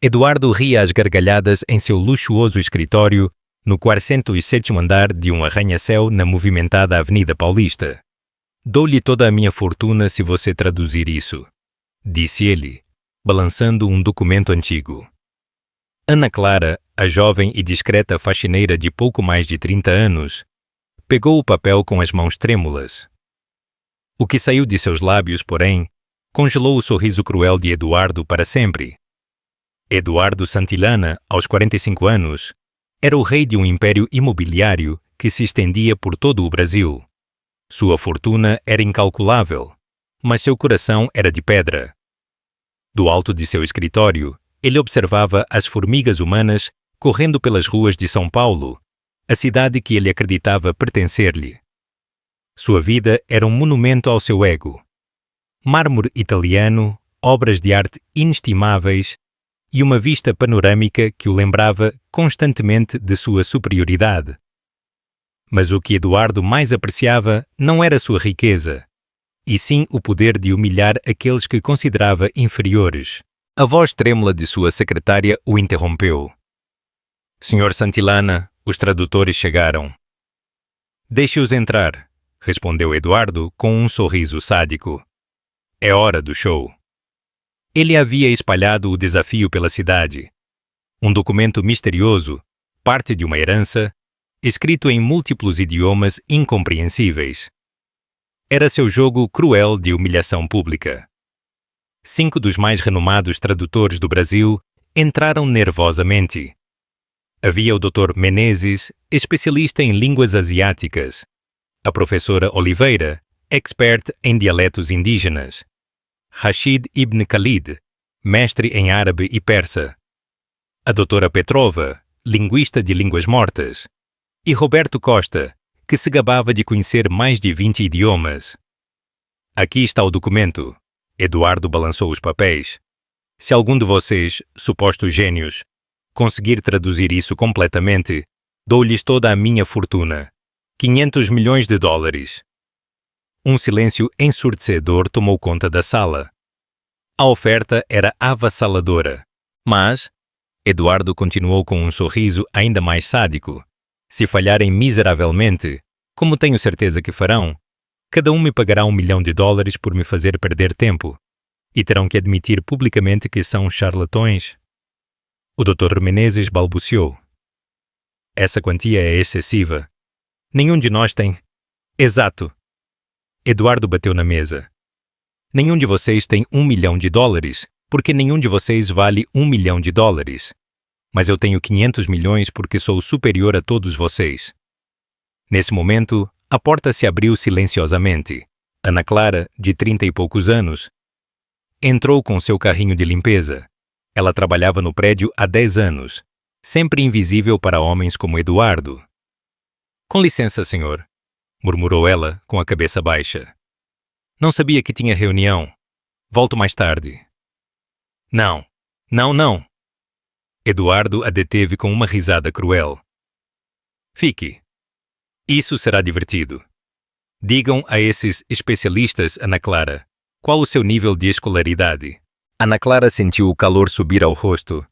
Eduardo ria às gargalhadas em seu luxuoso escritório no 407º andar de um arranha-céu na movimentada Avenida Paulista. Dou-lhe toda a minha fortuna se você traduzir isso, disse ele, balançando um documento antigo. Ana Clara, a jovem e discreta faxineira de pouco mais de 30 anos, pegou o papel com as mãos trêmulas. O que saiu de seus lábios, porém, congelou o sorriso cruel de Eduardo para sempre. Eduardo Santillana, aos 45 anos, era o rei de um império imobiliário que se estendia por todo o Brasil. Sua fortuna era incalculável, mas seu coração era de pedra. Do alto de seu escritório, ele observava as formigas humanas correndo pelas ruas de São Paulo, a cidade que ele acreditava pertencer-lhe. Sua vida era um monumento ao seu ego. Mármore italiano, obras de arte inestimáveis e uma vista panorâmica que o lembrava constantemente de sua superioridade. Mas o que Eduardo mais apreciava não era sua riqueza, e sim o poder de humilhar aqueles que considerava inferiores. A voz trêmula de sua secretária o interrompeu. Senhor Santillana, os tradutores chegaram. Deixe-os entrar, respondeu Eduardo com um sorriso sádico. É hora do show. Ele havia espalhado o desafio pela cidade. Um documento misterioso, parte de uma herança, escrito em múltiplos idiomas incompreensíveis. Era seu jogo cruel de humilhação pública. 5 dos mais renomados tradutores do Brasil entraram nervosamente. Havia o Dr. Menezes, especialista em línguas asiáticas. A professora Oliveira, expert em dialetos indígenas. Rashid Ibn Khalid, mestre em árabe e persa. A doutora Petrova, linguista de línguas mortas. E Roberto Costa, que se gabava de conhecer mais de 20 idiomas. Aqui está o documento. Eduardo balançou os papéis. Se algum de vocês, supostos gênios, conseguir traduzir isso completamente, dou-lhes toda a minha fortuna. 500 milhões de dólares. Um silêncio ensurdecedor tomou conta da sala. A oferta era avassaladora. Mas, Eduardo continuou com um sorriso ainda mais sádico, se falharem miseravelmente, como tenho certeza que farão, cada um me pagará $1 milhão por me fazer perder tempo, e terão que admitir publicamente que são charlatões. O Dr. Menezes balbuciou. Essa quantia é excessiva. Nenhum de nós tem... Exato. Eduardo bateu na mesa. Nenhum de vocês tem $1 milhão, porque nenhum de vocês vale $1 milhão. Mas eu tenho 500 milhões porque sou superior a todos vocês. Nesse momento, a porta se abriu silenciosamente. Ana Clara, de 30 e poucos anos, entrou com seu carrinho de limpeza. Ela trabalhava no prédio há 10 anos, sempre invisível para homens como Eduardo. Com licença, senhor, murmurou ela com a cabeça baixa. Não sabia que tinha reunião. Volto mais tarde. Não. Eduardo a deteve com uma risada cruel. Fique. Isso será divertido. Digam a esses especialistas, Ana Clara, qual o seu nível de escolaridade. Ana Clara sentiu o calor subir ao rosto.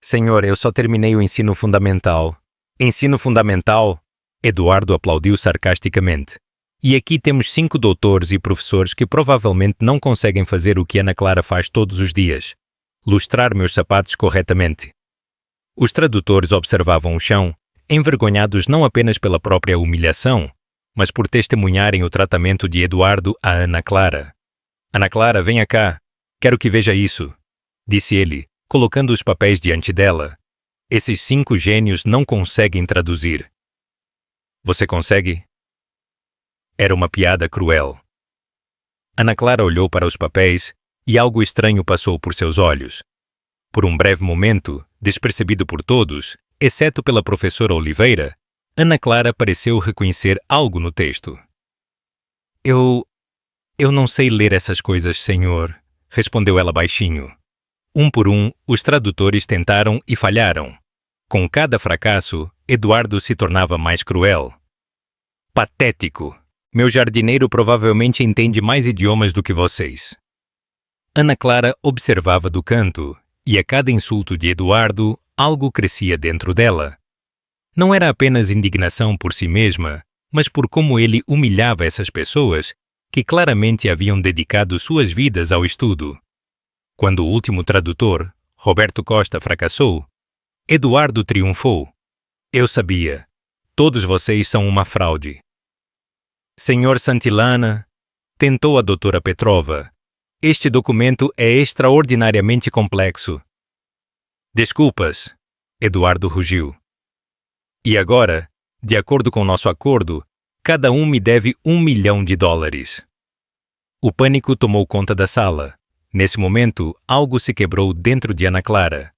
Senhor, eu só terminei o ensino fundamental. Ensino fundamental? Eduardo aplaudiu sarcasticamente. E aqui temos 5 doutores e professores que provavelmente não conseguem fazer o que Ana Clara faz todos os dias. Lustrar meus sapatos corretamente. Os tradutores observavam o chão, envergonhados não apenas pela própria humilhação, mas por testemunharem o tratamento de Eduardo a Ana Clara. Ana Clara, venha cá. Quero que veja isso, disse ele, colocando os papéis diante dela. Esses 5 gênios não conseguem traduzir. Você consegue? Era uma piada cruel. Ana Clara olhou para os papéis e algo estranho passou por seus olhos. Por um breve momento, despercebido por todos, exceto pela professora Oliveira, Ana Clara pareceu reconhecer algo no texto. Eu não sei ler essas coisas, senhor, respondeu ela baixinho. Um por um, os tradutores tentaram e falharam. Com cada fracasso, Eduardo se tornava mais cruel. Patético! Meu jardineiro provavelmente entende mais idiomas do que vocês. Ana Clara observava do canto, E a cada insulto de Eduardo, algo crescia dentro dela. Não era apenas indignação por si mesma, mas por como ele humilhava essas pessoas que claramente haviam dedicado suas vidas ao estudo. Quando o último tradutor, Roberto Costa, fracassou, Eduardo triunfou. Eu sabia. Todos vocês são uma fraude. Senhor Santillana, tentou a doutora Petrova. Este documento é extraordinariamente complexo. Desculpas, Eduardo rugiu. E agora, de acordo com nosso acordo, cada um me deve $1 milhão. O pânico tomou conta da sala. Nesse momento, algo se quebrou dentro de Ana Clara.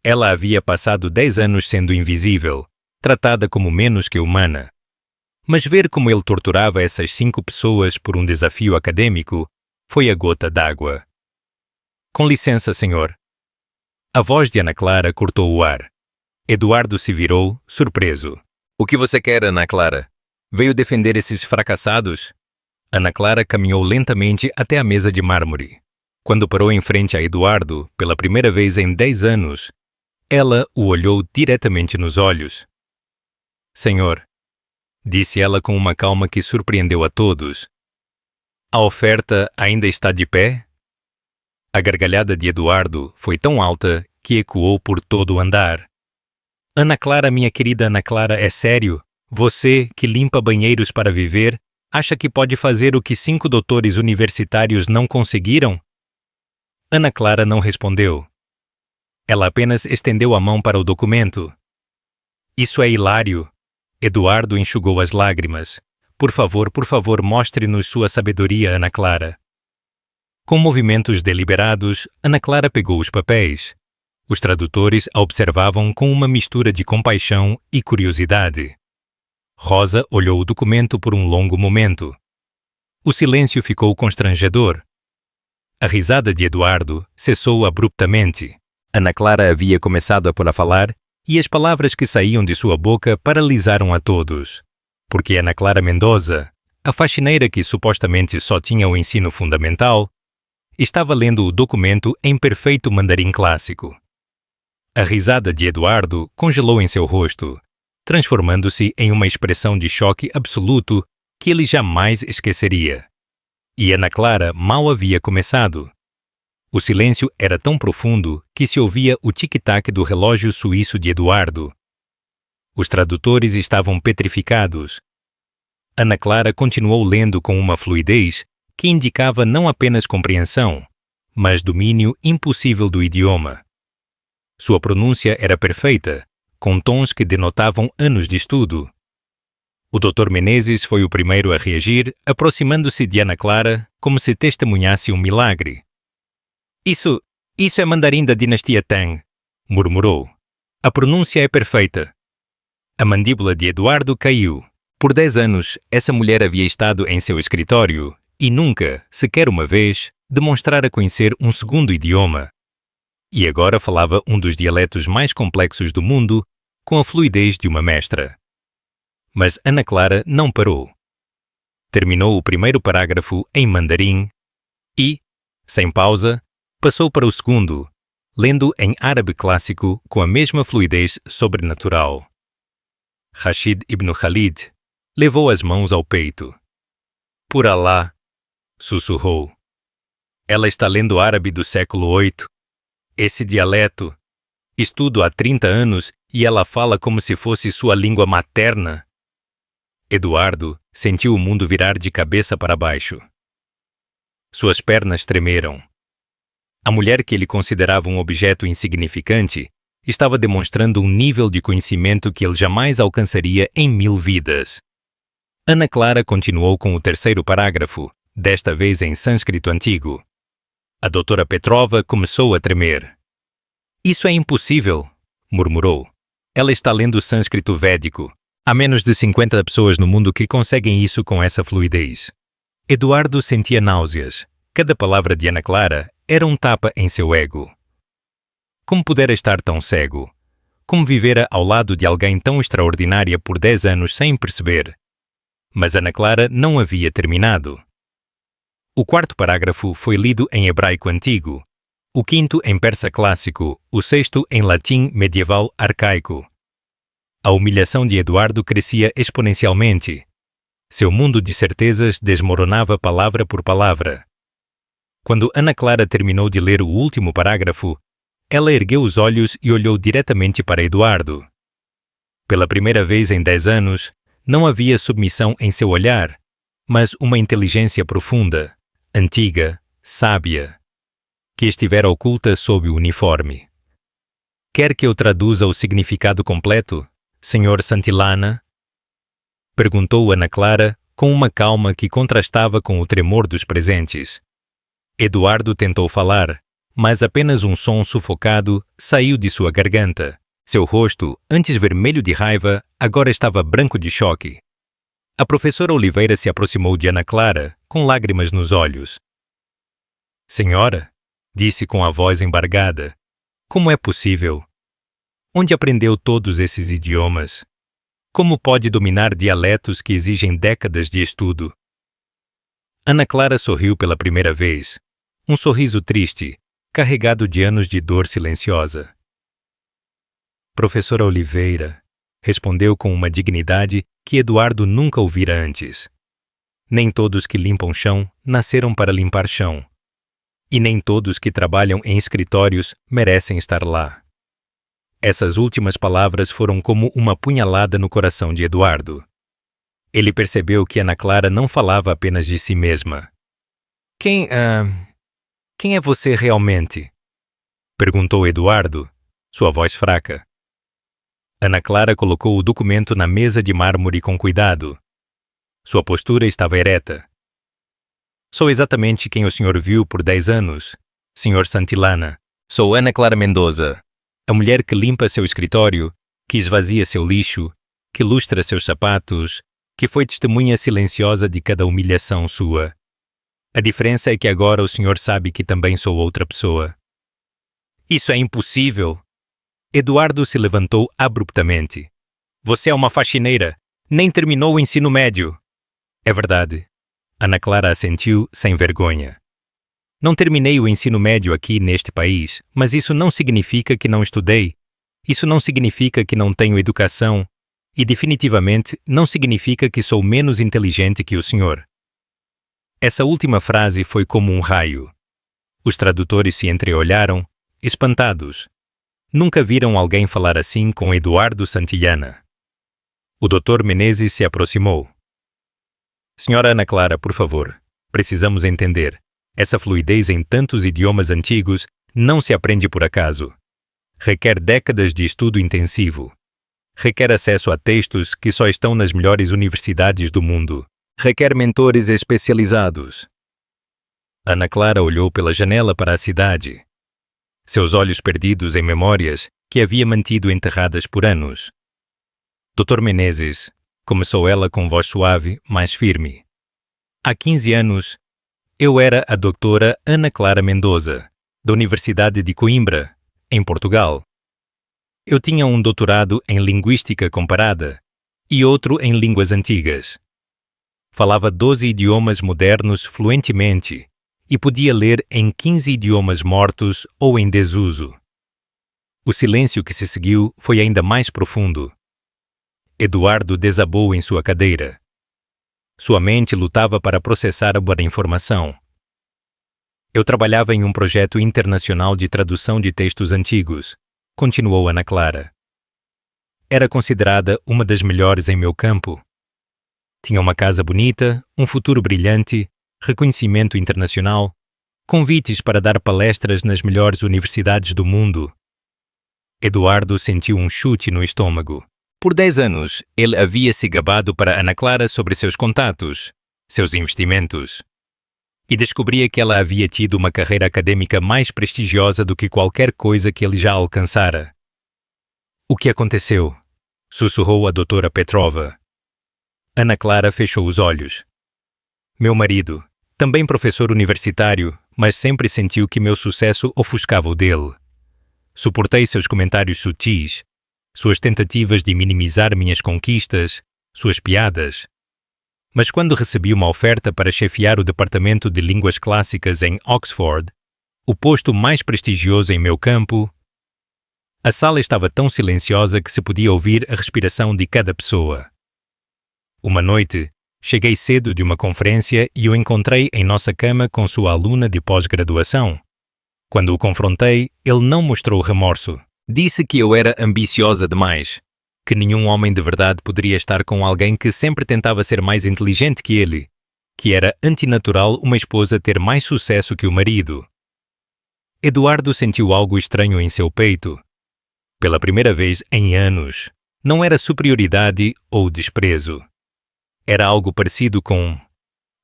Ela havia passado 10 anos sendo invisível, tratada como menos que humana. Mas ver como ele torturava essas 5 pessoas por um desafio acadêmico foi a gota d'água. Com licença, senhor. A voz de Ana Clara cortou o ar. Eduardo se virou, surpreso. O que você quer, Ana Clara? Veio defender esses fracassados? Ana Clara caminhou lentamente até a mesa de mármore. Quando parou em frente a Eduardo, pela primeira vez em 10 anos, ela o olhou diretamente nos olhos. Senhor, disse ela com uma calma que surpreendeu a todos. A oferta ainda está de pé? A gargalhada de Eduardo foi tão alta que ecoou por todo o andar. Ana Clara, minha querida Ana Clara, é sério? Você, que limpa banheiros para viver, acha que pode fazer o que 5 doutores universitários não conseguiram? Ana Clara não respondeu. Ela apenas estendeu a mão para o documento. Isso é hilário. Eduardo enxugou as lágrimas. Por favor, mostre-nos sua sabedoria, Ana Clara. Com movimentos deliberados, Ana Clara pegou os papéis. Os tradutores a observavam com uma mistura de compaixão e curiosidade. Rosa olhou o documento por um longo momento. O silêncio ficou constrangedor. A risada de Eduardo cessou abruptamente. Ana Clara havia começado a falar e as palavras que saíam de sua boca paralisaram a todos. Porque Ana Clara Mendoza, a faxineira que supostamente só tinha o ensino fundamental, estava lendo o documento em perfeito mandarim clássico. A risada de Eduardo congelou em seu rosto, transformando-se em uma expressão de choque absoluto que ele jamais esqueceria. E Ana Clara mal havia começado. O silêncio era tão profundo que se ouvia o tic-tac do relógio suíço de Eduardo. Os tradutores estavam petrificados. Ana Clara continuou lendo com uma fluidez que indicava não apenas compreensão, mas domínio impossível do idioma. Sua pronúncia era perfeita, com tons que denotavam anos de estudo. O Dr. Menezes foi o primeiro a reagir, aproximando-se de Ana Clara como se testemunhasse um milagre. Isso é mandarim da dinastia Tang, murmurou. A pronúncia é perfeita. A mandíbula de Eduardo caiu. Por 10 anos, essa mulher havia estado em seu escritório e nunca, sequer uma vez, demonstrara conhecer um segundo idioma. E agora falava um dos dialetos mais complexos do mundo com a fluidez de uma mestra. Mas Ana Clara não parou. Terminou o primeiro parágrafo em mandarim e, sem pausa, passou para o segundo, lendo em árabe clássico com a mesma fluidez sobrenatural. Rashid ibn Khalid levou as mãos ao peito. Por Alá, sussurrou. Ela está lendo árabe do século VIII. Esse dialeto. Estudo há 30 anos e ela fala como se fosse sua língua materna. Eduardo sentiu o mundo virar de cabeça para baixo. Suas pernas tremeram. A mulher que ele considerava um objeto insignificante estava demonstrando um nível de conhecimento que ele jamais alcançaria em 1000 vidas. Ana Clara continuou com o terceiro parágrafo, desta vez em sânscrito antigo. A doutora Petrova começou a tremer. Isso é impossível, murmurou. Ela está lendo sânscrito védico. Há menos de 50 pessoas no mundo que conseguem isso com essa fluidez. Eduardo sentia náuseas. Cada palavra de Ana Clara era um tapa em seu ego. Como pudera estar tão cego? Como vivera ao lado de alguém tão extraordinária por 10 anos sem perceber? Mas Ana Clara não havia terminado. O quarto parágrafo foi lido em hebraico antigo, o quinto em persa clássico, o sexto em latim medieval arcaico. A humilhação de Eduardo crescia exponencialmente. Seu mundo de certezas desmoronava palavra por palavra. Quando Ana Clara terminou de ler o último parágrafo, ela ergueu os olhos e olhou diretamente para Eduardo. Pela primeira vez em 10 anos, não havia submissão em seu olhar, mas uma inteligência profunda, antiga, sábia, que estivera oculta sob o uniforme. Quer que eu traduza o significado completo, Sr. Santillana? Perguntou Ana Clara com uma calma que contrastava com o tremor dos presentes. Eduardo tentou falar, mas apenas um som sufocado saiu de sua garganta. Seu rosto, antes vermelho de raiva, agora estava branco de choque. A professora Oliveira se aproximou de Ana Clara, com lágrimas nos olhos. Senhora, disse com a voz embargada, como é possível? Onde aprendeu todos esses idiomas? Como pode dominar dialetos que exigem décadas de estudo? Ana Clara sorriu pela primeira vez, um sorriso triste, carregado de anos de dor silenciosa. Professora Oliveira, respondeu com uma dignidade que Eduardo nunca ouvira antes. Nem todos que limpam chão nasceram para limpar chão. E nem todos que trabalham em escritórios merecem estar lá. Essas últimas palavras foram como uma punhalada no coração de Eduardo. Ele percebeu que Ana Clara não falava apenas de si mesma. Quem é você realmente? Perguntou Eduardo, sua voz fraca. Ana Clara colocou o documento na mesa de mármore com cuidado. Sua postura estava ereta. Sou exatamente quem o senhor viu por 10 anos, Sr. Santillana. Sou Ana Clara Mendoza, a mulher que limpa seu escritório, que esvazia seu lixo, que lustra seus sapatos, que foi testemunha silenciosa de cada humilhação sua. A diferença é que agora o senhor sabe que também sou outra pessoa. Isso é impossível! Eduardo se levantou abruptamente. Você é uma faxineira. Nem terminou o ensino médio. É verdade. Ana Clara assentiu sem vergonha. Não terminei o ensino médio aqui neste país, mas isso não significa que não estudei. Isso não significa que não tenho educação. E definitivamente não significa que sou menos inteligente que o senhor. Essa última frase foi como um raio. Os tradutores se entreolharam, espantados. Nunca viram alguém falar assim com Eduardo Santillana. O Dr. Menezes se aproximou. Senhora Ana Clara, por favor, precisamos entender. Essa fluidez em tantos idiomas antigos não se aprende por acaso. Requer décadas de estudo intensivo. Requer acesso a textos que só estão nas melhores universidades do mundo. Requer mentores especializados. Ana Clara olhou pela janela para a cidade. Seus olhos perdidos em memórias que havia mantido enterradas por anos. Dr. Menezes, começou ela com voz suave, mas firme. Há 15 anos, eu era a doutora Ana Clara Mendoza, da Universidade de Coimbra, em Portugal. Eu tinha um doutorado em Linguística Comparada e outro em Línguas Antigas. Falava 12 idiomas modernos fluentemente e podia ler em 15 idiomas mortos ou em desuso. O silêncio que se seguiu foi ainda mais profundo. Eduardo desabou em sua cadeira. Sua mente lutava para processar a boa informação. Eu trabalhava em um projeto internacional de tradução de textos antigos, continuou Ana Clara. Era considerada uma das melhores em meu campo. Tinha uma casa bonita, um futuro brilhante, reconhecimento internacional, convites para dar palestras nas melhores universidades do mundo. Eduardo sentiu um chute no estômago. Por 10 anos, ele havia se gabado para Ana Clara sobre seus contatos, seus investimentos. E descobria que ela havia tido uma carreira acadêmica mais prestigiosa do que qualquer coisa que ele já alcançara. O que aconteceu? Sussurrou a doutora Petrova. Ana Clara fechou os olhos. Meu marido, também professor universitário, mas sempre sentiu que meu sucesso ofuscava o dele. Suportei seus comentários sutis, suas tentativas de minimizar minhas conquistas, suas piadas. Mas quando recebi uma oferta para chefiar o departamento de línguas clássicas em Oxford, o posto mais prestigioso em meu campo. A sala estava tão silenciosa que se podia ouvir a respiração de cada pessoa. Uma noite, cheguei cedo de uma conferência e o encontrei em nossa cama com sua aluna de pós-graduação. Quando o confrontei, ele não mostrou remorso. Disse que eu era ambiciosa demais, que nenhum homem de verdade poderia estar com alguém que sempre tentava ser mais inteligente que ele, que era antinatural uma esposa ter mais sucesso que o marido. Eduardo sentiu algo estranho em seu peito. Pela primeira vez em anos, não era superioridade ou desprezo. Era algo parecido com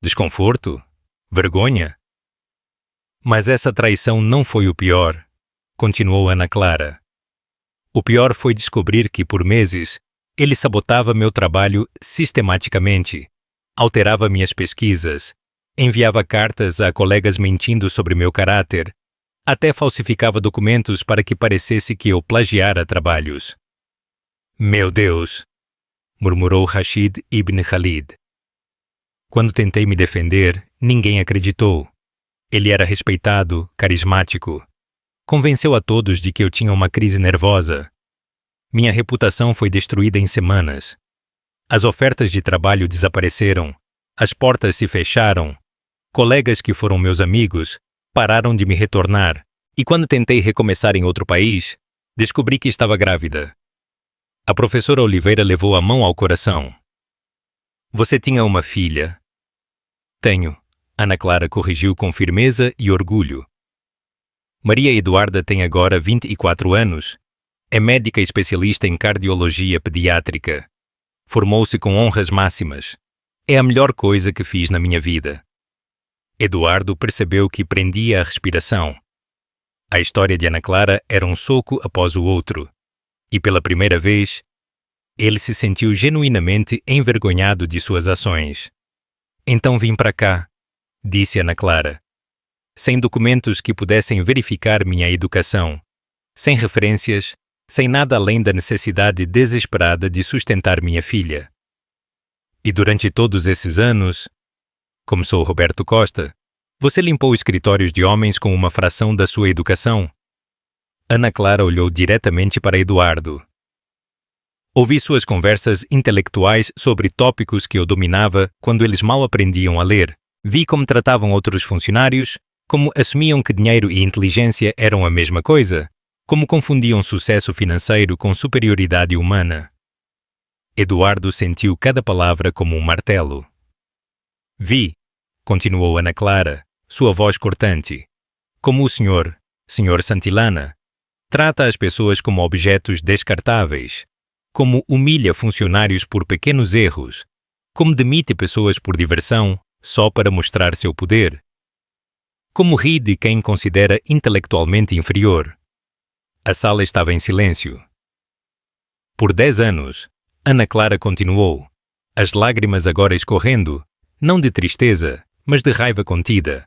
desconforto, vergonha. Mas essa traição não foi o pior, continuou Ana Clara. O pior foi descobrir que, por meses, ele sabotava meu trabalho sistematicamente, alterava minhas pesquisas, enviava cartas a colegas mentindo sobre meu caráter, até falsificava documentos para que parecesse que eu plagiara trabalhos. Meu Deus! Murmurou Rashid ibn Khalid. Quando tentei me defender, ninguém acreditou. Ele era respeitado, carismático. Convenceu a todos de que eu tinha uma crise nervosa. Minha reputação foi destruída em semanas. As ofertas de trabalho desapareceram. As portas se fecharam. Colegas que foram meus amigos pararam de me retornar. E quando tentei recomeçar em outro país, descobri que estava grávida. A professora Oliveira levou a mão ao coração. Você tinha uma filha. Tenho. Ana Clara corrigiu com firmeza e orgulho. Maria Eduarda tem agora 24 anos. É médica especialista em cardiologia pediátrica. Formou-se com honras máximas. É a melhor coisa que fiz na minha vida. Eduardo percebeu que prendia a respiração. A história de Ana Clara era um soco após o outro. E pela primeira vez, ele se sentiu genuinamente envergonhado de suas ações. Então vim para cá, disse Ana Clara, sem documentos que pudessem verificar minha educação, sem referências, sem nada além da necessidade desesperada de sustentar minha filha. E durante todos esses anos, começou Roberto Costa, você limpou escritórios de homens com uma fração da sua educação? Ana Clara olhou diretamente para Eduardo. Ouvi suas conversas intelectuais sobre tópicos que eu dominava quando eles mal aprendiam a ler. Vi como tratavam outros funcionários, como assumiam que dinheiro e inteligência eram a mesma coisa, como confundiam sucesso financeiro com superioridade humana. Eduardo sentiu cada palavra como um martelo. Vi, continuou Ana Clara, sua voz cortante, como o Sr. Santillana, trata as pessoas como objetos descartáveis, como humilha funcionários por pequenos erros, como demite pessoas por diversão só para mostrar seu poder, como ri de quem considera intelectualmente inferior. A sala estava em silêncio. Por 10 anos, Ana Clara continuou, as lágrimas agora escorrendo, não de tristeza, mas de raiva contida.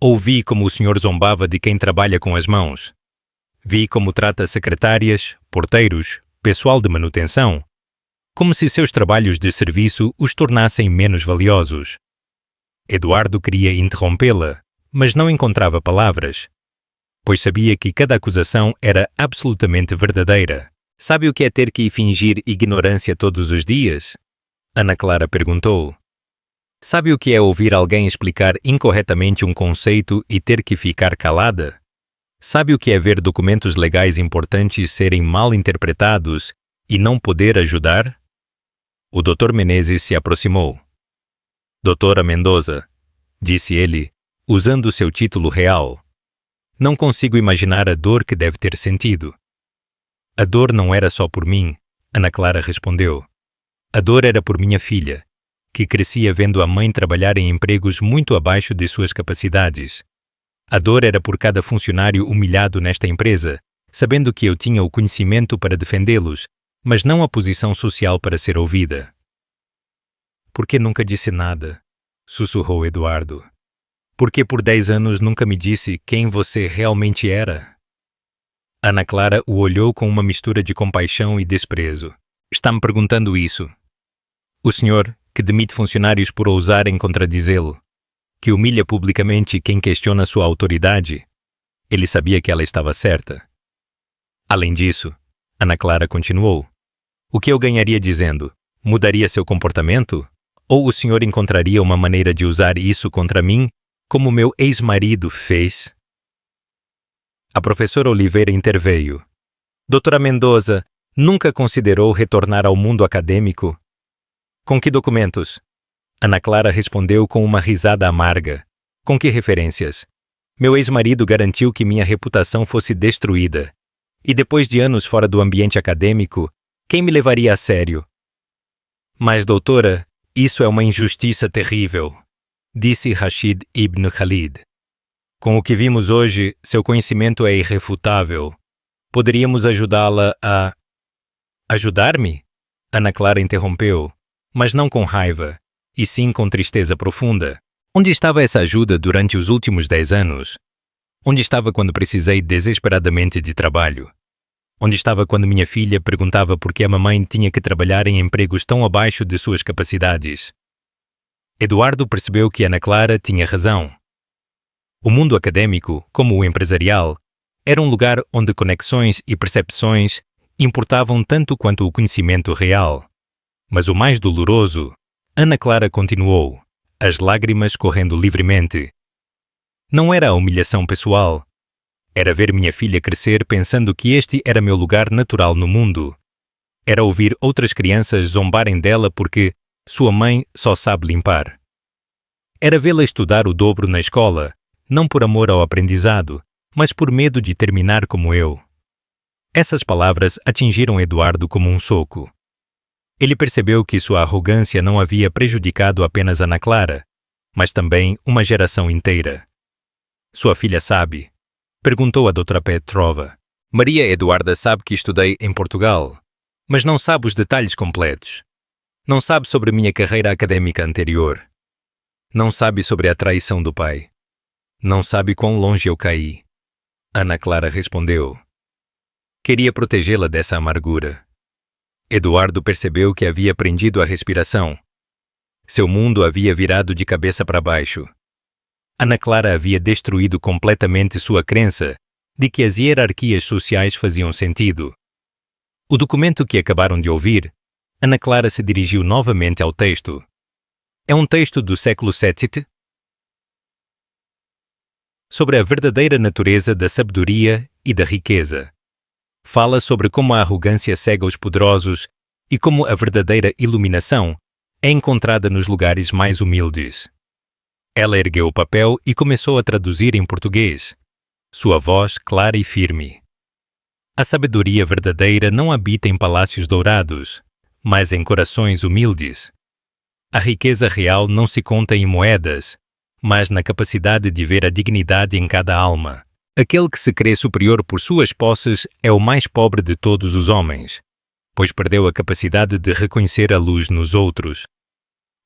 Ouvi como o senhor zombava de quem trabalha com as mãos. Vi como trata secretárias, porteiros, pessoal de manutenção, como se seus trabalhos de serviço os tornassem menos valiosos. Eduardo queria interrompê-la, mas não encontrava palavras, pois sabia que cada acusação era absolutamente verdadeira. Sabe o que é ter que fingir ignorância todos os dias? Ana Clara perguntou. Sabe o que é ouvir alguém explicar incorretamente um conceito e ter que ficar calada? Sabe o que é ver documentos legais importantes serem mal interpretados e não poder ajudar? O Dr. Menezes se aproximou. Doutora Mendoza, disse ele, usando seu título real. Não consigo imaginar a dor que deve ter sentido. A dor não era só por mim, Ana Clara respondeu. A dor era por minha filha, que crescia vendo a mãe trabalhar em empregos muito abaixo de suas capacidades. A dor era por cada funcionário humilhado nesta empresa, sabendo que eu tinha o conhecimento para defendê-los, mas não a posição social para ser ouvida. Por que nunca disse nada? Sussurrou Eduardo. Por que por 10 anos nunca me disse quem você realmente era? Ana Clara o olhou com uma mistura de compaixão e desprezo. Está me perguntando isso. O senhor, que demite funcionários por ousarem contradizê-lo. que humilha publicamente quem questiona sua autoridade. Ele sabia que ela estava certa. Além disso, Ana Clara continuou: o que eu ganharia dizendo? Mudaria seu comportamento? Ou o senhor encontraria uma maneira de usar isso contra mim, como meu ex-marido fez? A professora Oliveira interveio. Doutora Mendoza, nunca considerou retornar ao mundo acadêmico? Com que documentos? Ana Clara respondeu com uma risada amarga. Com que referências? Meu ex-marido garantiu que minha reputação fosse destruída. E depois de anos fora do ambiente acadêmico, quem me levaria a sério? Mas, doutora, isso é uma injustiça terrível, disse Rashid ibn Khalid. Com o que vimos hoje, seu conhecimento é irrefutável. Poderíamos ajudá-la a... Ajudar-me? Ana Clara interrompeu, mas não com raiva, e sim com tristeza profunda. Onde estava essa ajuda durante os últimos 10 anos? Onde estava quando precisei desesperadamente de trabalho? Onde estava quando minha filha perguntava por que a mamãe tinha que trabalhar em empregos tão abaixo de suas capacidades? Eduardo percebeu que Ana Clara tinha razão. O mundo acadêmico, como o empresarial, era um lugar onde conexões e percepções importavam tanto quanto o conhecimento real. Mas o mais doloroso, Ana Clara continuou, as lágrimas correndo livremente. Não era a humilhação pessoal. Era ver minha filha crescer pensando que este era meu lugar natural no mundo. Era ouvir outras crianças zombarem dela porque sua mãe só sabe limpar. Era vê-la estudar o dobro na escola, não por amor ao aprendizado, mas por medo de terminar como eu. Essas palavras atingiram Eduardo como um soco. Ele percebeu que sua arrogância não havia prejudicado apenas Ana Clara, mas também uma geração inteira. Sua filha sabe? Perguntou a doutora Petrova. Maria Eduarda sabe que estudei em Portugal, mas não sabe os detalhes completos. Não sabe sobre minha carreira acadêmica anterior. Não sabe sobre a traição do pai. Não sabe quão longe eu caí. Ana Clara respondeu. Queria protegê-la dessa amargura. Eduardo percebeu que havia prendido a respiração. Seu mundo havia virado de cabeça para baixo. Ana Clara havia destruído completamente sua crença de que as hierarquias sociais faziam sentido. O documento que acabaram de ouvir, Ana Clara se dirigiu novamente ao texto. É um texto do século VII sobre a verdadeira natureza da sabedoria e da riqueza. Fala sobre como a arrogância cega os poderosos e como a verdadeira iluminação é encontrada nos lugares mais humildes. Ela ergueu o papel e começou a traduzir em português, sua voz clara e firme. A sabedoria verdadeira não habita em palácios dourados, mas em corações humildes. A riqueza real não se conta em moedas, mas na capacidade de ver a dignidade em cada alma. Aquele que se crê superior por suas posses é o mais pobre de todos os homens, pois perdeu a capacidade de reconhecer a luz nos outros.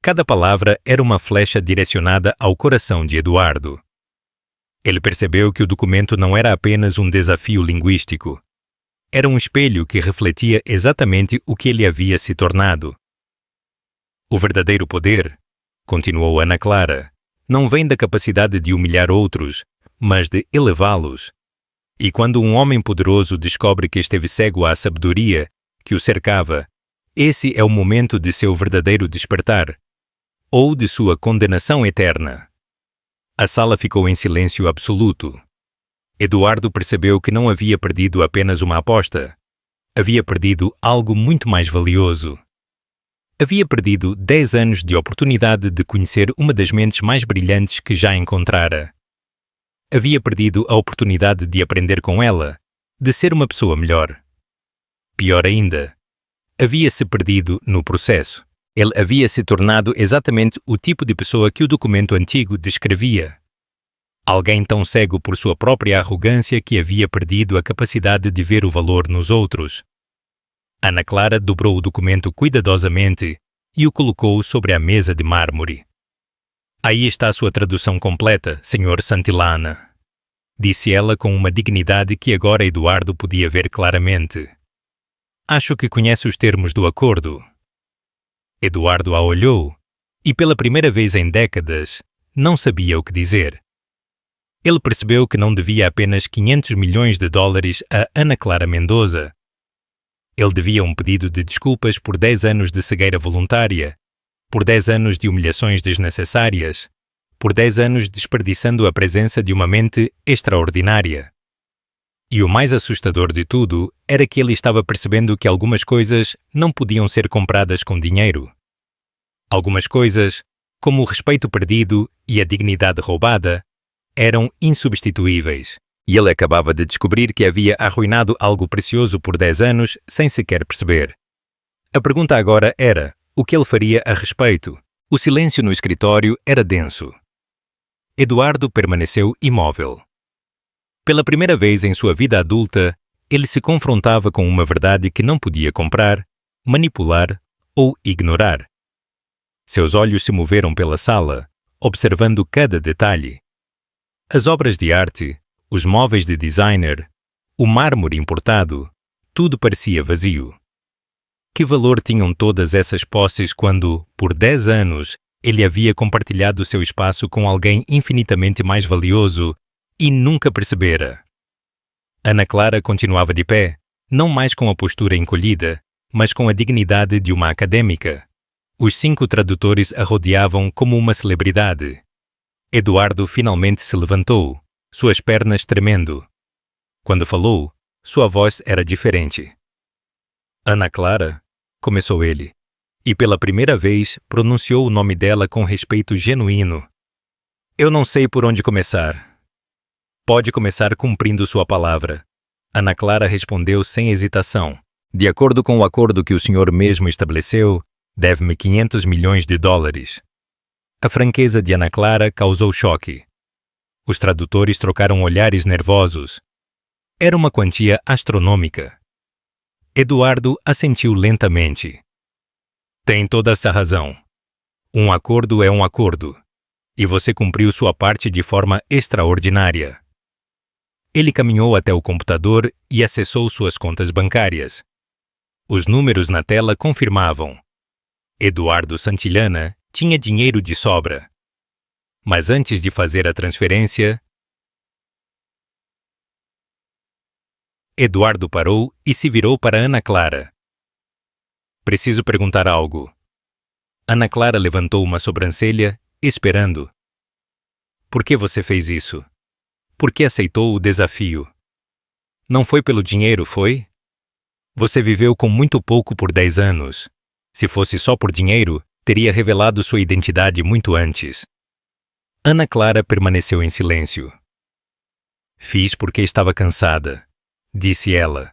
Cada palavra era uma flecha direcionada ao coração de Eduardo. Ele percebeu que o documento não era apenas um desafio linguístico. Era um espelho que refletia exatamente o que ele havia se tornado. O verdadeiro poder, continuou Ana Clara, não vem da capacidade de humilhar outros, mas de elevá-los. E quando um homem poderoso descobre que esteve cego à sabedoria que o cercava, esse é o momento de seu verdadeiro despertar, ou de sua condenação eterna. A sala ficou em silêncio absoluto. Eduardo percebeu que não havia perdido apenas uma aposta. Havia perdido algo muito mais valioso. Havia perdido 10 anos de oportunidade de conhecer uma das mentes mais brilhantes que já encontrara. Havia perdido a oportunidade de aprender com ela, de ser uma pessoa melhor. Pior ainda, havia-se perdido no processo. Ele havia se tornado exatamente o tipo de pessoa que o documento antigo descrevia. Alguém tão cego por sua própria arrogância que havia perdido a capacidade de ver o valor nos outros. Ana Clara dobrou o documento cuidadosamente e o colocou sobre a mesa de mármore. Aí está a sua tradução completa, Sr. Santillana, disse ela com uma dignidade que agora Eduardo podia ver claramente. Acho que conhece os termos do acordo. Eduardo a olhou, e pela primeira vez em décadas, não sabia o que dizer. Ele percebeu que não devia apenas 500 milhões de dólares a Ana Clara Mendoza. Ele devia um pedido de desculpas por 10 anos de cegueira voluntária, por 10 anos de humilhações desnecessárias, por 10 anos desperdiçando a presença de uma mente extraordinária. E o mais assustador de tudo era que ele estava percebendo que algumas coisas não podiam ser compradas com dinheiro. Algumas coisas, como o respeito perdido e a dignidade roubada, eram insubstituíveis. E ele acabava de descobrir que havia arruinado algo precioso por 10 anos sem sequer perceber. A pergunta agora era, o que ele faria a respeito? O silêncio no escritório era denso. Eduardo permaneceu imóvel. Pela primeira vez em sua vida adulta, ele se confrontava com uma verdade que não podia comprar, manipular ou ignorar. Seus olhos se moveram pela sala, observando cada detalhe. As obras de arte, os móveis de designer, o mármore importado, tudo parecia vazio. Que valor tinham todas essas posses quando, por 10 anos, ele havia compartilhado seu espaço com alguém infinitamente mais valioso e nunca percebera? Ana Clara continuava de pé, não mais com a postura encolhida, mas com a dignidade de uma acadêmica. Os 5 tradutores a rodeavam como uma celebridade. Eduardo finalmente se levantou, suas pernas tremendo. Quando falou, sua voz era diferente. Ana Clara, começou ele, e pela primeira vez pronunciou o nome dela com respeito genuíno. Eu não sei por onde começar. Pode começar cumprindo sua palavra. Ana Clara respondeu sem hesitação. De acordo com o acordo que o senhor mesmo estabeleceu, deve-me 500 milhões de dólares. A franqueza de Ana Clara causou choque. Os tradutores trocaram olhares nervosos. Era uma quantia astronômica. Eduardo assentiu lentamente. Tem toda essa razão. Um acordo é um acordo. E você cumpriu sua parte de forma extraordinária. Ele caminhou até o computador e acessou suas contas bancárias. Os números na tela confirmavam. Eduardo Santillana tinha dinheiro de sobra. Mas antes de fazer a transferência, Eduardo parou e se virou para Ana Clara. Preciso perguntar algo. Ana Clara levantou uma sobrancelha, esperando. Por que você fez isso? Por que aceitou o desafio? Não foi pelo dinheiro, foi? Você viveu com muito pouco por 10 anos. Se fosse só por dinheiro, teria revelado sua identidade muito antes. Ana Clara permaneceu em silêncio. Fiz porque estava cansada, disse ela.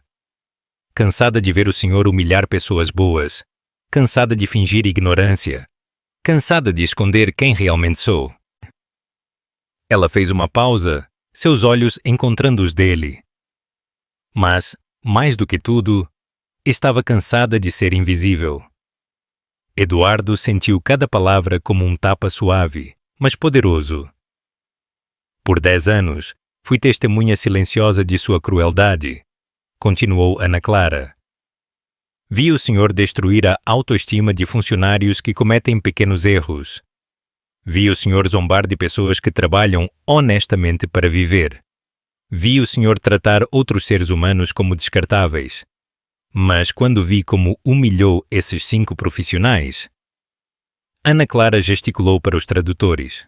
Cansada de ver o senhor humilhar pessoas boas, cansada de fingir ignorância, cansada de esconder quem realmente sou. Ela fez uma pausa, seus olhos encontrando os dele. Mas, mais do que tudo, estava cansada de ser invisível. Eduardo sentiu cada palavra como um tapa suave, mas poderoso. Por 10 anos, fui testemunha silenciosa de sua crueldade, continuou Ana Clara. Vi o senhor destruir a autoestima de funcionários que cometem pequenos erros. Vi o senhor zombar de pessoas que trabalham honestamente para viver. Vi o senhor tratar outros seres humanos como descartáveis. Mas quando vi como humilhou esses 5 profissionais, Ana Clara gesticulou para os tradutores.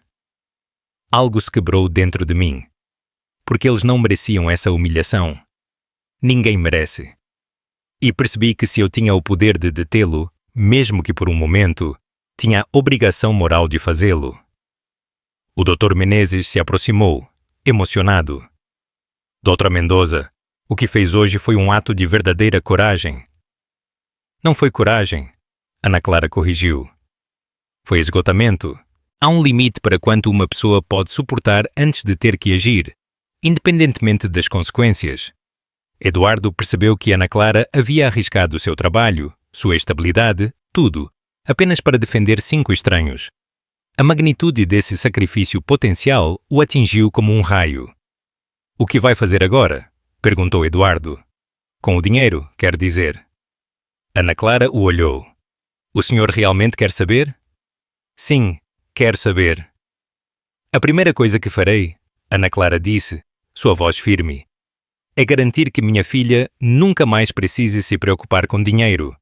Algo se quebrou dentro de mim, porque eles não mereciam essa humilhação. Ninguém merece. E percebi que se eu tinha o poder de detê-lo, mesmo que por um momento, tinha a obrigação moral de fazê-lo. O Dr. Menezes se aproximou, emocionado. Doutora Mendoza, o que fez hoje foi um ato de verdadeira coragem. Não foi coragem, Ana Clara corrigiu. Foi esgotamento. Há um limite para quanto uma pessoa pode suportar antes de ter que agir, independentemente das consequências. Eduardo percebeu que Ana Clara havia arriscado seu trabalho, sua estabilidade, tudo, apenas para defender 5 estranhos. A magnitude desse sacrifício potencial o atingiu como um raio. O que vai fazer agora? Perguntou Eduardo. Com o dinheiro, quer dizer. Ana Clara o olhou. O senhor realmente quer saber? Sim, quero saber. A primeira coisa que farei, Ana Clara disse, sua voz firme, é garantir que minha filha nunca mais precise se preocupar com dinheiro.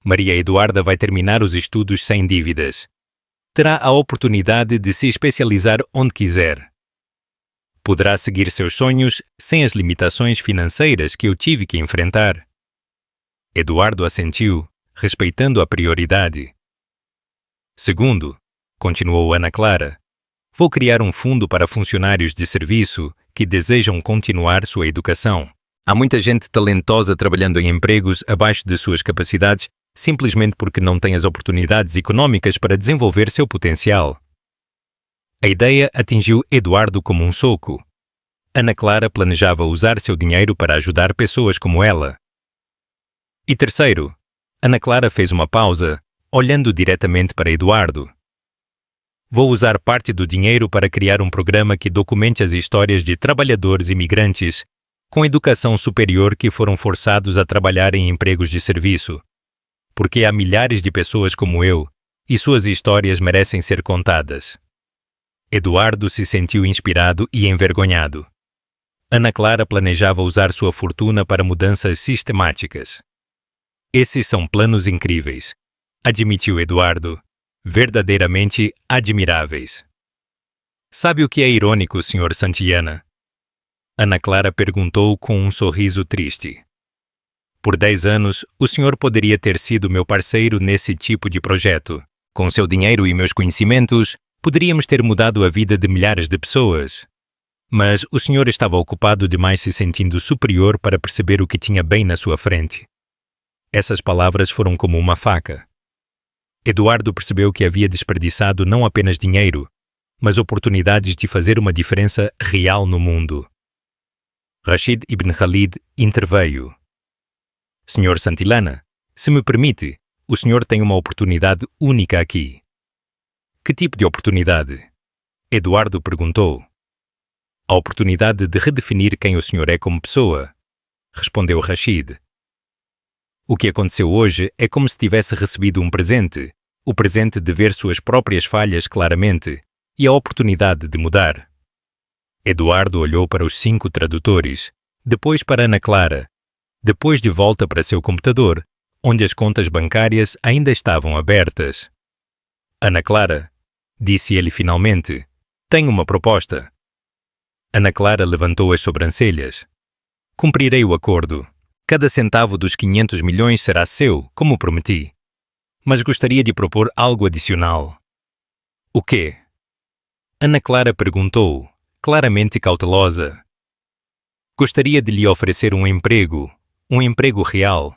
Maria Eduarda vai terminar os estudos sem dívidas. Terá a oportunidade de se especializar onde quiser. Poderá seguir seus sonhos sem as limitações financeiras que eu tive que enfrentar. Eduardo assentiu, respeitando a prioridade. Segundo, continuou Ana Clara, vou criar um fundo para funcionários de serviço que desejam continuar sua educação. Há muita gente talentosa trabalhando em empregos abaixo de suas capacidades simplesmente porque não tem as oportunidades econômicas para desenvolver seu potencial. A ideia atingiu Eduardo como um soco. Ana Clara planejava usar seu dinheiro para ajudar pessoas como ela. E terceiro, Ana Clara fez uma pausa, olhando diretamente para Eduardo. Vou usar parte do dinheiro para criar um programa que documente as histórias de trabalhadores imigrantes com educação superior que foram forçados a trabalhar em empregos de serviço. Porque há milhares de pessoas como eu e suas histórias merecem ser contadas. Eduardo se sentiu inspirado e envergonhado. Ana Clara planejava usar sua fortuna para mudanças sistemáticas. Esses são planos incríveis, admitiu Eduardo, verdadeiramente admiráveis. Sabe o que é irônico, Sr. Santillana? Ana Clara perguntou com um sorriso triste. Por 10 anos, o senhor poderia ter sido meu parceiro nesse tipo de projeto. Com seu dinheiro e meus conhecimentos, poderíamos ter mudado a vida de milhares de pessoas. Mas o senhor estava ocupado demais se sentindo superior para perceber o que tinha bem na sua frente. Essas palavras foram como uma faca. Eduardo percebeu que havia desperdiçado não apenas dinheiro, mas oportunidades de fazer uma diferença real no mundo. Rashid ibn Khalid interveio. Sr. Santillana, se me permite, o senhor tem uma oportunidade única aqui. Que tipo de oportunidade? Eduardo perguntou. A oportunidade de redefinir quem o senhor é como pessoa, respondeu Rashid. O que aconteceu hoje é como se tivesse recebido um presente, o presente de ver suas próprias falhas claramente e a oportunidade de mudar. Eduardo olhou para os 5 tradutores, depois para Ana Clara, depois de volta para seu computador, onde as contas bancárias ainda estavam abertas. Ana Clara, disse ele finalmente, tenho uma proposta. Ana Clara levantou as sobrancelhas. Cumprirei o acordo. Cada centavo dos 500 milhões será seu, como prometi. Mas gostaria de propor algo adicional. O quê? Ana Clara perguntou, claramente cautelosa. Gostaria de lhe oferecer um emprego real,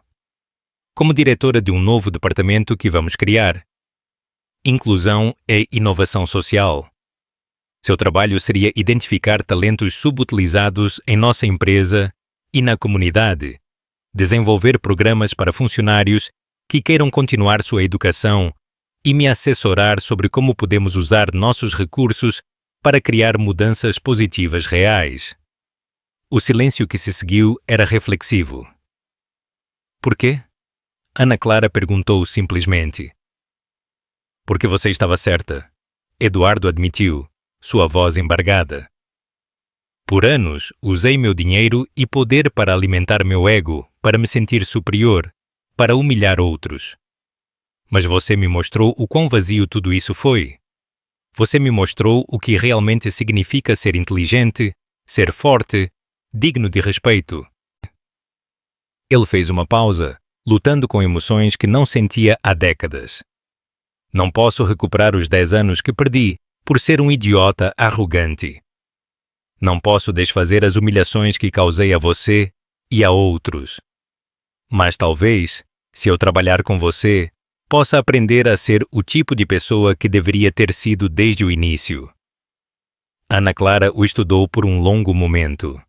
como diretora de um novo departamento que vamos criar. Inclusão e inovação social. Seu trabalho seria identificar talentos subutilizados em nossa empresa e na comunidade, desenvolver programas para funcionários que queiram continuar sua educação e me assessorar sobre como podemos usar nossos recursos para criar mudanças positivas reais. O silêncio que se seguiu era reflexivo. Por quê? Ana Clara perguntou simplesmente. Porque você estava certa, Eduardo admitiu, sua voz embargada. Por anos, usei meu dinheiro e poder para alimentar meu ego, para me sentir superior, para humilhar outros. Mas você me mostrou o quão vazio tudo isso foi. Você me mostrou o que realmente significa ser inteligente, ser forte, digno de respeito. Ele fez uma pausa, lutando com emoções que não sentia há décadas. Não posso recuperar os 10 anos que perdi por ser um idiota arrogante. Não posso desfazer as humilhações que causei a você e a outros. Mas talvez, se eu trabalhar com você, possa aprender a ser o tipo de pessoa que deveria ter sido desde o início. Ana Clara o estudou por um longo momento.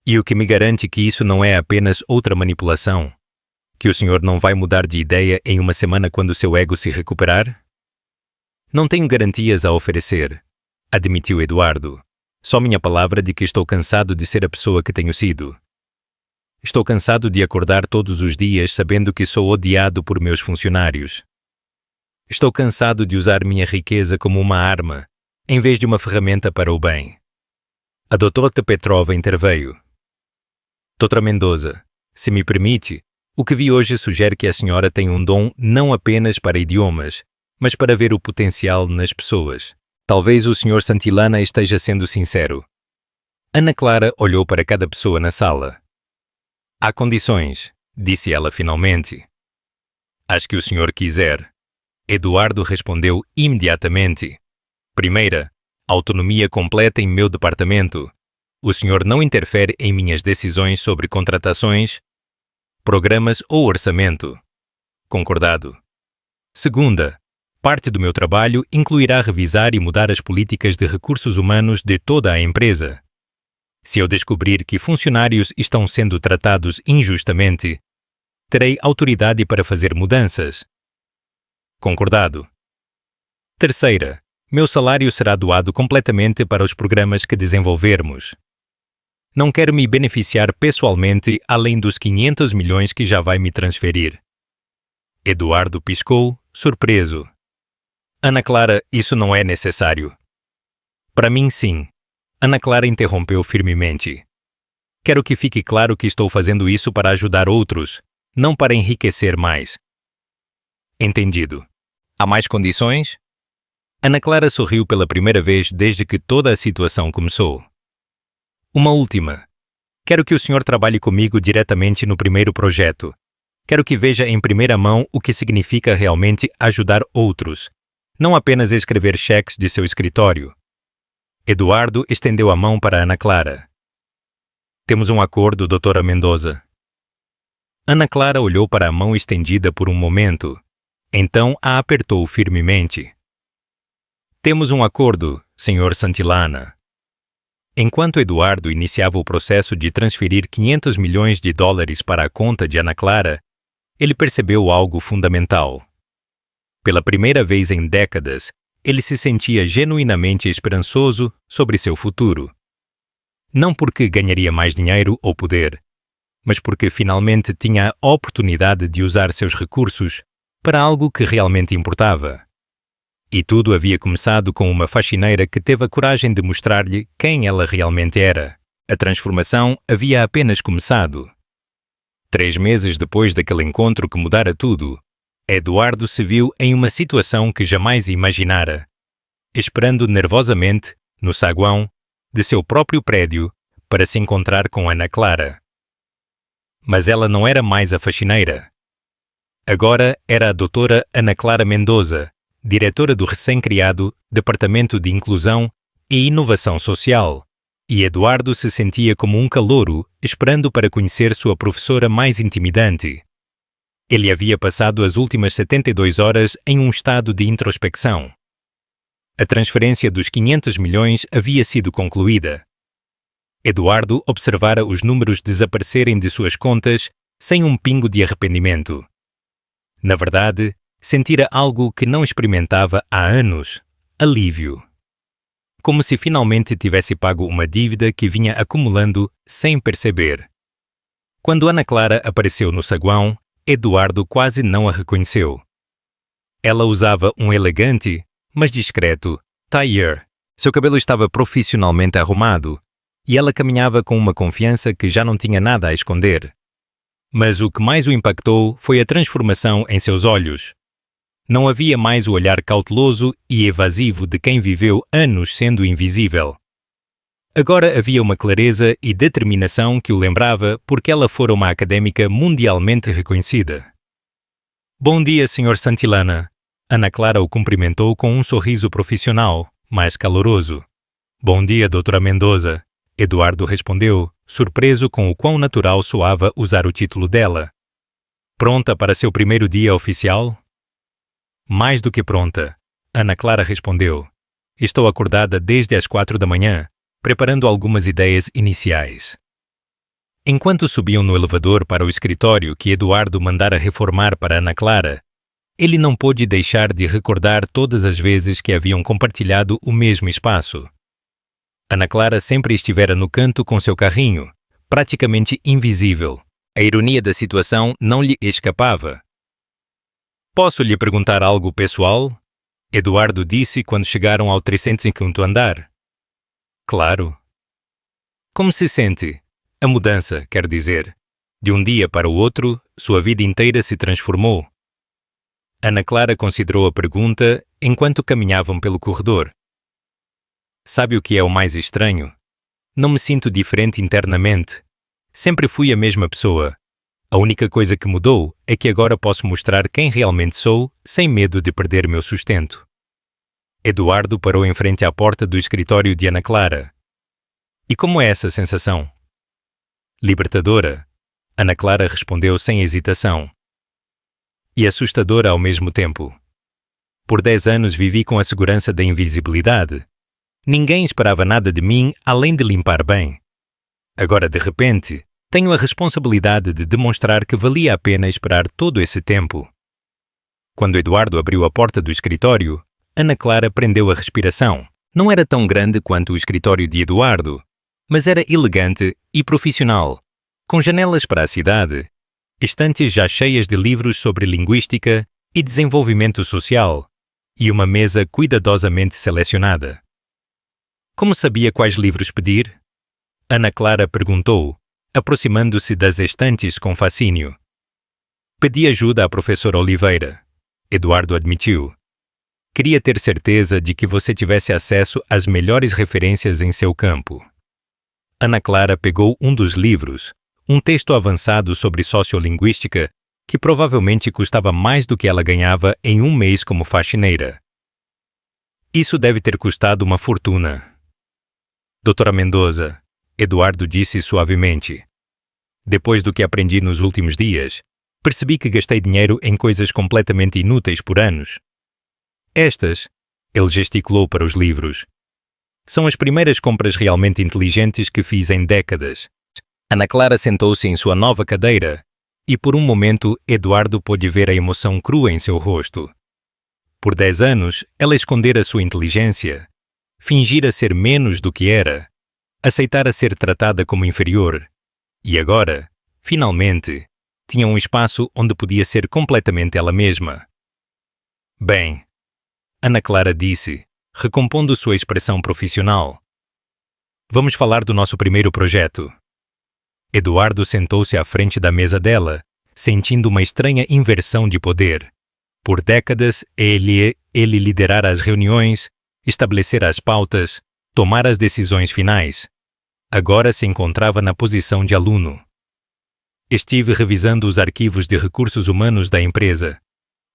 E o que me garante que isso não é apenas outra manipulação? Que o senhor não vai mudar de ideia em uma semana quando seu ego se recuperar? Não tenho garantias a oferecer, admitiu Eduardo. Só minha palavra de que estou cansado de ser a pessoa que tenho sido. Estou cansado de acordar todos os dias sabendo que sou odiado por meus funcionários. Estou cansado de usar minha riqueza como uma arma, em vez de uma ferramenta para o bem. A doutora Petrova interveio. Doutora Mendoza, se me permite, o que vi hoje sugere que a senhora tem um dom não apenas para idiomas, mas para ver o potencial nas pessoas. Talvez o Sr. Santillana esteja sendo sincero. Ana Clara olhou para cada pessoa na sala. Há condições, disse ela finalmente. As que o senhor quiser. Eduardo respondeu imediatamente. Primeira, autonomia completa em meu departamento. O senhor não interfere em minhas decisões sobre contratações, programas ou orçamento. Concordado. Segunda, parte do meu trabalho incluirá revisar e mudar as políticas de recursos humanos de toda a empresa. Se eu descobrir que funcionários estão sendo tratados injustamente, terei autoridade para fazer mudanças. Concordado. Terceira, meu salário será doado completamente para os programas que desenvolvermos. Não quero me beneficiar pessoalmente além dos 500 milhões que já vai me transferir. Eduardo piscou, surpreso. Ana Clara, isso não é necessário. Para mim, sim. Ana Clara interrompeu firmemente. Quero que fique claro que estou fazendo isso para ajudar outros, não para enriquecer mais. Entendido. Há mais condições? Ana Clara sorriu pela primeira vez desde que toda a situação começou. Uma última. Quero que o senhor trabalhe comigo diretamente no primeiro projeto. Quero que veja em primeira mão o que significa realmente ajudar outros, não apenas escrever cheques de seu escritório. Eduardo estendeu a mão para Ana Clara. Temos um acordo, doutora Mendoza. Ana Clara olhou para a mão estendida por um momento. Então a apertou firmemente. Temos um acordo, Sr. Santillana. Enquanto Eduardo iniciava o processo de transferir 500 milhões de dólares para a conta de Ana Clara, ele percebeu algo fundamental. Pela primeira vez em décadas, ele se sentia genuinamente esperançoso sobre seu futuro. Não porque ganharia mais dinheiro ou poder, mas porque finalmente tinha a oportunidade de usar seus recursos para algo que realmente importava. E tudo havia começado com uma faxineira que teve a coragem de mostrar-lhe quem ela realmente era. A transformação havia apenas começado. 3 meses depois daquele encontro que mudara tudo, Eduardo se viu em uma situação que jamais imaginara, esperando nervosamente, no saguão, de seu próprio prédio, para se encontrar com Ana Clara. Mas ela não era mais a faxineira. Agora era a doutora Ana Clara Mendoza, diretora do recém-criado Departamento de Inclusão e Inovação Social, e Eduardo se sentia como um calouro esperando para conhecer sua professora mais intimidante. Ele havia passado as últimas 72 horas em um estado de introspecção. A transferência dos 500 milhões havia sido concluída. Eduardo observara os números desaparecerem de suas contas sem um pingo de arrependimento. Na verdade, sentira algo que não experimentava há anos: alívio. Como se finalmente tivesse pago uma dívida que vinha acumulando sem perceber. Quando Ana Clara apareceu no saguão, Eduardo quase não a reconheceu. Ela usava um elegante, mas discreto, tailleur. Seu cabelo estava profissionalmente arrumado, e ela caminhava com uma confiança que já não tinha nada a esconder. Mas o que mais o impactou foi a transformação em seus olhos. Não havia mais o olhar cauteloso e evasivo de quem viveu anos sendo invisível. Agora havia uma clareza e determinação que o lembrava porque ela fora uma académica mundialmente reconhecida. Bom dia, Sr. Santillana. Ana Clara o cumprimentou com um sorriso profissional, mas caloroso. Bom dia, doutora Mendoza. Eduardo respondeu, surpreso com o quão natural soava usar o título dela. Pronta para seu primeiro dia oficial? Mais do que pronta, Ana Clara respondeu. Estou acordada desde as 4 da manhã, preparando algumas ideias iniciais. Enquanto subiam no elevador para o escritório que Eduardo mandara reformar para Ana Clara, ele não pôde deixar de recordar todas as vezes que haviam compartilhado o mesmo espaço. Ana Clara sempre estivera no canto com seu carrinho, praticamente invisível. A ironia da situação não lhe escapava. Posso lhe perguntar algo pessoal? Eduardo disse quando chegaram ao 305º andar. Claro. Como se sente? A mudança, quer dizer. De um dia para o outro, sua vida inteira se transformou. Ana Clara considerou a pergunta enquanto caminhavam pelo corredor. Sabe o que é o mais estranho? Não me sinto diferente internamente. Sempre fui a mesma pessoa. A única coisa que mudou é que agora posso mostrar quem realmente sou sem medo de perder meu sustento. Eduardo parou em frente à porta do escritório de Ana Clara. E como é essa sensação? Libertadora, Ana Clara respondeu sem hesitação. E assustadora ao mesmo tempo. Por 10 anos vivi com a segurança da invisibilidade. Ninguém esperava nada de mim além de limpar bem. Agora, de repente, tenho a responsabilidade de demonstrar que valia a pena esperar todo esse tempo. Quando Eduardo abriu a porta do escritório, Ana Clara prendeu a respiração. Não era tão grande quanto o escritório de Eduardo, mas era elegante e profissional, com janelas para a cidade, estantes já cheias de livros sobre linguística e desenvolvimento social, e uma mesa cuidadosamente selecionada. Como sabia quais livros pedir? Ana Clara perguntou, aproximando-se das estantes com fascínio. Pedi ajuda à professora Oliveira. Eduardo admitiu. Queria ter certeza de que você tivesse acesso às melhores referências em seu campo. Ana Clara pegou um dos livros, um texto avançado sobre sociolinguística, que provavelmente custava mais do que ela ganhava em um mês como faxineira. Isso deve ter custado uma fortuna. Doutora Mendoza, Eduardo disse suavemente. Depois do que aprendi nos últimos dias, percebi que gastei dinheiro em coisas completamente inúteis por anos. Estas, ele gesticulou para os livros, são as primeiras compras realmente inteligentes que fiz em décadas. Ana Clara sentou-se em sua nova cadeira e por um momento Eduardo pôde ver a emoção crua em seu rosto. Por 10 anos, ela escondera sua inteligência, fingira ser menos do que era, aceitara ser tratada como inferior, e agora, finalmente, tinha um espaço onde podia ser completamente ela mesma. Bem, Ana Clara disse, recompondo sua expressão profissional. Vamos falar do nosso primeiro projeto. Eduardo sentou-se à frente da mesa dela, sentindo uma estranha inversão de poder. Por décadas, ele liderara as reuniões, estabelecera as pautas, tomara as decisões finais. Agora se encontrava na posição de aluno. Estive revisando os arquivos de recursos humanos da empresa.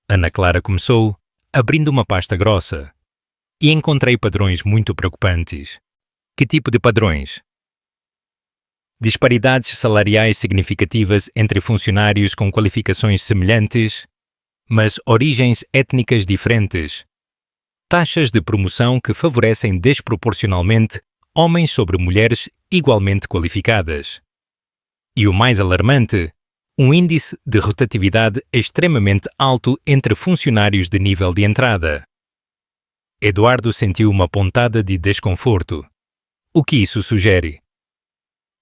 Ana Clara começou, abrindo uma pasta grossa. E encontrei padrões muito preocupantes. Que tipo de padrões? Disparidades salariais significativas entre funcionários com qualificações semelhantes, mas origens étnicas diferentes. Taxas de promoção que favorecem desproporcionalmente homens sobre mulheres igualmente qualificadas. E o mais alarmante, um índice de rotatividade extremamente alto entre funcionários de nível de entrada. Eduardo sentiu uma pontada de desconforto. O que isso sugere?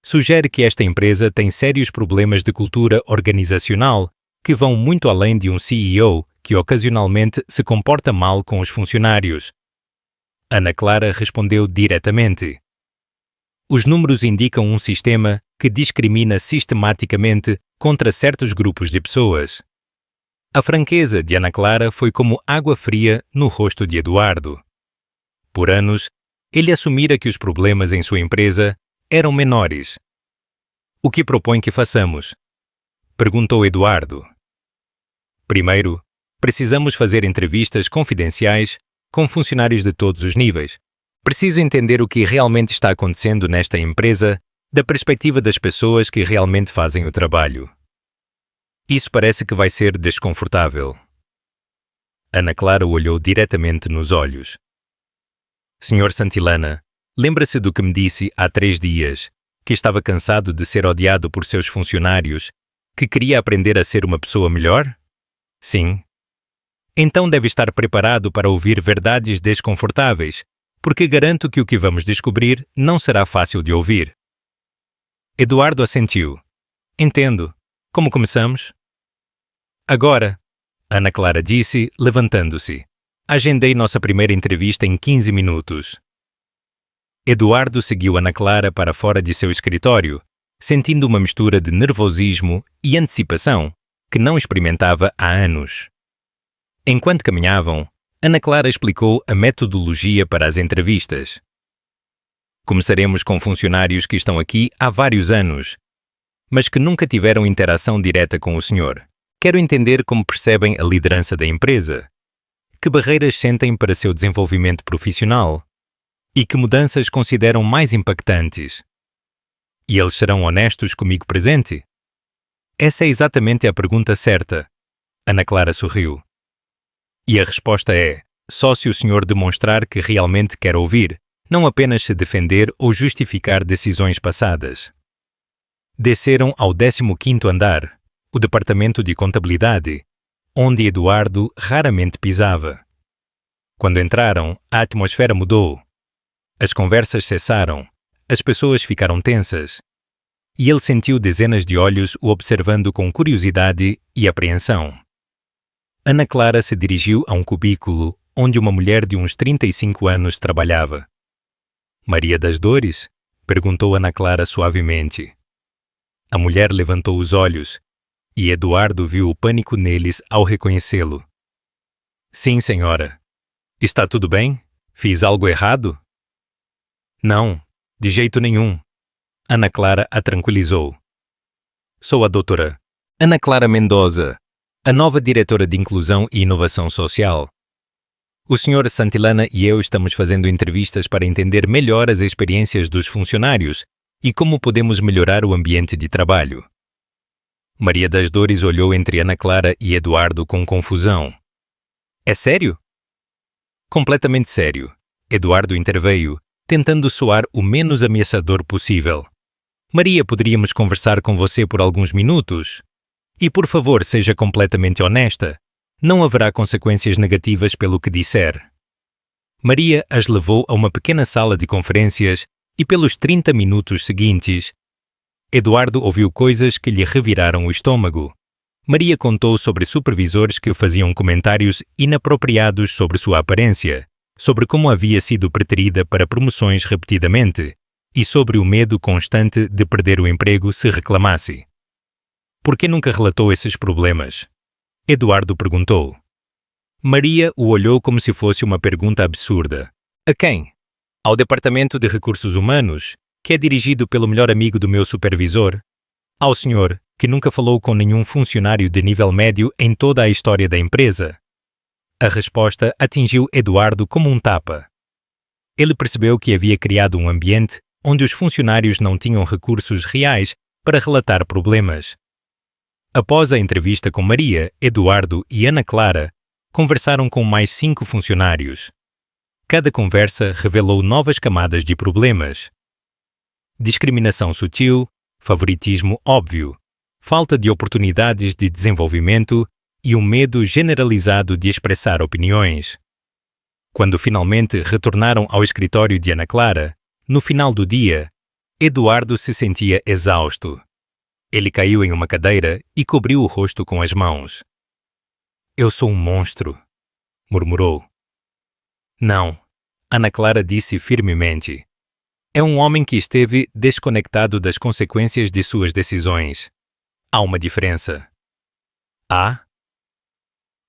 Sugere que esta empresa tem sérios problemas de cultura organizacional que vão muito além de um CEO que ocasionalmente se comporta mal com os funcionários. Ana Clara respondeu diretamente. Os números indicam um sistema que discrimina sistematicamente contra certos grupos de pessoas. A franqueza de Ana Clara foi como água fria no rosto de Eduardo. Por anos, ele assumira que os problemas em sua empresa eram menores. O que propõe que façamos? Perguntou Eduardo. Primeiro, precisamos fazer entrevistas confidenciais com funcionários de todos os níveis. Preciso entender o que realmente está acontecendo nesta empresa da perspectiva das pessoas que realmente fazem o trabalho. Isso parece que vai ser desconfortável. Ana Clara olhou diretamente nos olhos. Sr. Santillana, lembra-se do que me disse há 3 dias, que estava cansado de ser odiado por seus funcionários, que queria aprender a ser uma pessoa melhor? Sim. Então deve estar preparado para ouvir verdades desconfortáveis, porque garanto que o que vamos descobrir não será fácil de ouvir. Eduardo assentiu. Entendo. Como começamos? Agora, Ana Clara disse, levantando-se. Agendei nossa primeira entrevista em 15 minutos. Eduardo seguiu Ana Clara para fora de seu escritório, sentindo uma mistura de nervosismo e antecipação que não experimentava há anos. Enquanto caminhavam, Ana Clara explicou a metodologia para as entrevistas. Começaremos com funcionários que estão aqui há vários anos, mas que nunca tiveram interação direta com o senhor. Quero entender como percebem a liderança da empresa, que barreiras sentem para seu desenvolvimento profissional e que mudanças consideram mais impactantes. E eles serão honestos comigo presente? Essa é exatamente a pergunta certa. Ana Clara sorriu. E a resposta é, só se o senhor demonstrar que realmente quer ouvir, não apenas se defender ou justificar decisões passadas. Desceram ao 15º andar, o departamento de contabilidade, onde Eduardo raramente pisava. Quando entraram, a atmosfera mudou. As conversas cessaram, as pessoas ficaram tensas, e ele sentiu dezenas de olhos o observando com curiosidade e apreensão. Ana Clara se dirigiu a um cubículo onde uma mulher de uns 35 anos trabalhava. Maria das Dores? Perguntou Ana Clara suavemente. A mulher levantou os olhos, e Eduardo viu o pânico neles ao reconhecê-lo. Sim, senhora. Está tudo bem? Fiz algo errado? Não, de jeito nenhum. Ana Clara a tranquilizou. Sou a doutora Ana Clara Mendoza, a nova diretora de Inclusão e Inovação Social. O Sr. Santilana e eu estamos fazendo entrevistas para entender melhor as experiências dos funcionários e como podemos melhorar o ambiente de trabalho. Maria das Dores olhou entre Ana Clara e Eduardo com confusão. É sério? Completamente sério. Eduardo interveio, tentando soar o menos ameaçador possível. Maria, poderíamos conversar com você por alguns minutos? E, por favor, seja completamente honesta. Não haverá consequências negativas pelo que disser. Maria as levou a uma pequena sala de conferências e, pelos 30 minutos seguintes, Eduardo ouviu coisas que lhe reviraram o estômago. Maria contou sobre supervisores que faziam comentários inapropriados sobre sua aparência, sobre como havia sido preterida para promoções repetidamente e sobre o medo constante de perder o emprego se reclamasse. Por que nunca relatou esses problemas? Eduardo perguntou. Maria o olhou como se fosse uma pergunta absurda. A quem? Ao Departamento de Recursos Humanos, que é dirigido pelo melhor amigo do meu supervisor? Ao senhor, que nunca falou com nenhum funcionário de nível médio em toda a história da empresa? A resposta atingiu Eduardo como um tapa. Ele percebeu que havia criado um ambiente onde os funcionários não tinham recursos reais para relatar problemas. Após a entrevista com Maria, Eduardo e Ana Clara, conversaram com mais 5 funcionários. Cada conversa revelou novas camadas de problemas. Discriminação sutil, favoritismo óbvio, falta de oportunidades de desenvolvimento e um medo generalizado de expressar opiniões. Quando finalmente retornaram ao escritório de Ana Clara, no final do dia, Eduardo se sentia exausto. Ele caiu em uma cadeira e cobriu o rosto com as mãos. Eu sou um monstro, murmurou. Não, Ana Clara disse firmemente. É um homem que esteve desconectado das consequências de suas decisões. Há uma diferença. Há?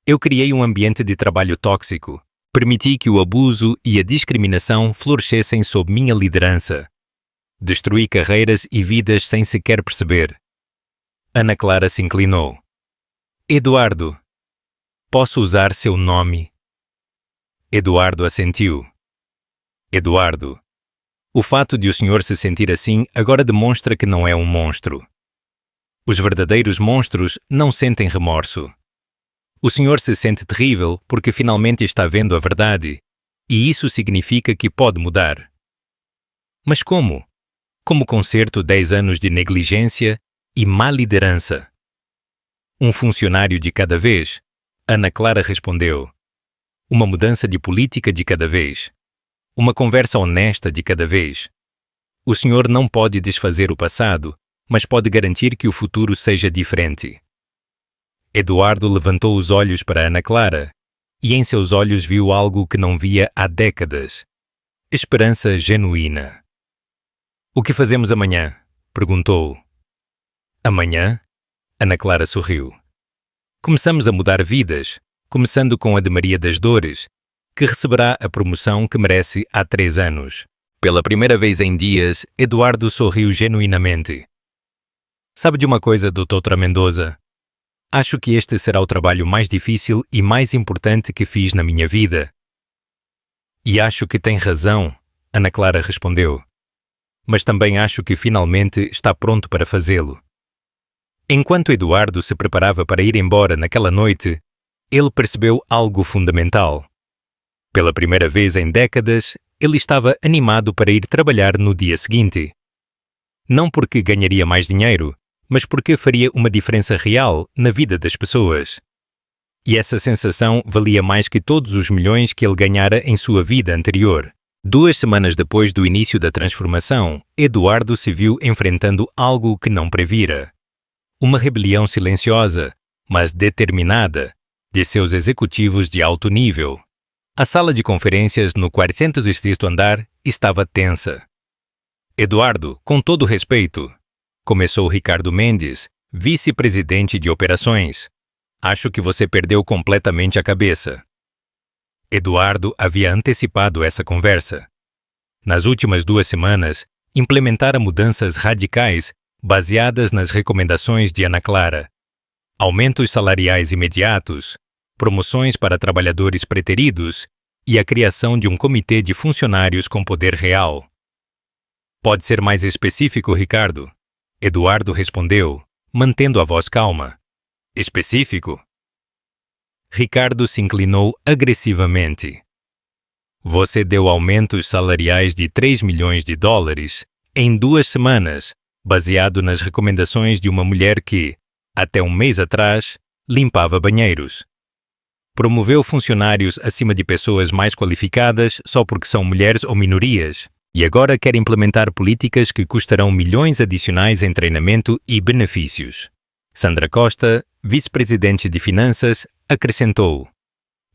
Eu criei um ambiente de trabalho tóxico. Permiti que o abuso e a discriminação florescessem sob minha liderança. Destruí carreiras e vidas sem sequer perceber. Ana Clara se inclinou. Eduardo, posso usar seu nome? Eduardo assentiu. Eduardo, o fato de o senhor se sentir assim agora demonstra que não é um monstro. Os verdadeiros monstros não sentem remorso. O senhor se sente terrível porque finalmente está vendo a verdade, e isso significa que pode mudar. Mas como? Como conserto 10 anos de negligência e má liderança? Um funcionário de cada vez? Ana Clara respondeu. Uma mudança de política de cada vez. Uma conversa honesta de cada vez. O senhor não pode desfazer o passado, mas pode garantir que o futuro seja diferente. Eduardo levantou os olhos para Ana Clara, e em seus olhos viu algo que não via há décadas. Esperança genuína. O que fazemos amanhã? Perguntou. Amanhã? Ana Clara sorriu. Começamos a mudar vidas, começando com a de Maria das Dores, que receberá a promoção que merece há 3 anos. Pela primeira vez em dias, Eduardo sorriu genuinamente. Sabe de uma coisa, Dra. Mendoza? Acho que este será o trabalho mais difícil e mais importante que fiz na minha vida. E acho que tem razão, Ana Clara respondeu. Mas também acho que finalmente está pronto para fazê-lo. Enquanto Eduardo se preparava para ir embora naquela noite, ele percebeu algo fundamental. Pela primeira vez em décadas, ele estava animado para ir trabalhar no dia seguinte. Não porque ganharia mais dinheiro, mas porque faria uma diferença real na vida das pessoas. E essa sensação valia mais que todos os milhões que ele ganhara em sua vida anterior. 2 semanas depois do início da transformação, Eduardo se viu enfrentando algo que não previra. Uma rebelião silenciosa, mas determinada, de seus executivos de alto nível. A sala de conferências no 406º andar estava tensa. Eduardo, com todo respeito, começou Ricardo Mendes, vice-presidente de operações. Acho que você perdeu completamente a cabeça. Eduardo havia antecipado essa conversa. Nas últimas 2 semanas, implementara mudanças radicais baseadas nas recomendações de Ana Clara. Aumentos salariais imediatos, promoções para trabalhadores preteridos e a criação de um comitê de funcionários com poder real. Pode ser mais específico, Ricardo? Eduardo respondeu, mantendo a voz calma. Específico? Ricardo se inclinou agressivamente. Você deu aumentos salariais de 3 milhões de dólares em 2 semanas, baseado nas recomendações de uma mulher que, até um mês atrás, limpava banheiros. Promoveu funcionários acima de pessoas mais qualificadas só porque são mulheres ou minorias, e agora quer implementar políticas que custarão milhões adicionais em treinamento e benefícios. Sandra Costa, vice-presidente de Finanças, acrescentou: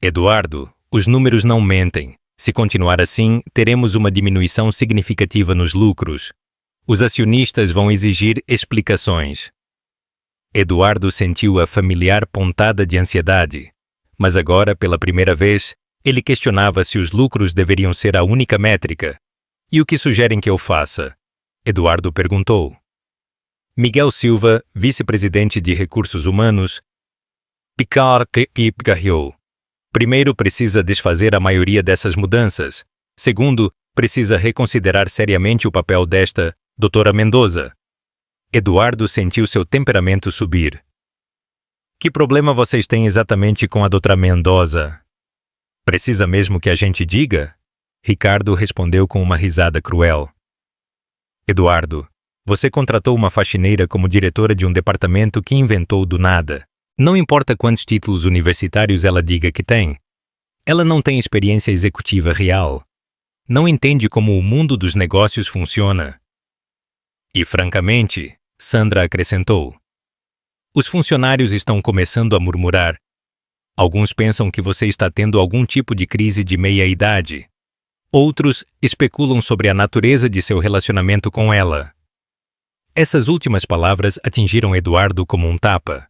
Eduardo, os números não mentem. Se continuar assim, teremos uma diminuição significativa nos lucros. Os acionistas vão exigir explicações. Eduardo sentiu a familiar pontada de ansiedade, mas agora, pela primeira vez, ele questionava se os lucros deveriam ser a única métrica. E o que sugerem que eu faça? Eduardo perguntou. Miguel Silva, vice-presidente de Recursos Humanos, picarriou. Primeiro, precisa desfazer a maioria dessas mudanças. Segundo, precisa reconsiderar seriamente o papel desta Dra. Mendoza. Eduardo sentiu seu temperamento subir. Que problema vocês têm exatamente com a Dra. Mendoza? Precisa mesmo que a gente diga? Ricardo respondeu com uma risada cruel. Eduardo, você contratou uma faxineira como diretora de um departamento que inventou do nada. Não importa quantos títulos universitários ela diga que tem. Ela não tem experiência executiva real. Não entende como o mundo dos negócios funciona. E, francamente, Sandra acrescentou, os funcionários estão começando a murmurar. Alguns pensam que você está tendo algum tipo de crise de meia-idade. Outros especulam sobre a natureza de seu relacionamento com ela. Essas últimas palavras atingiram Eduardo como um tapa.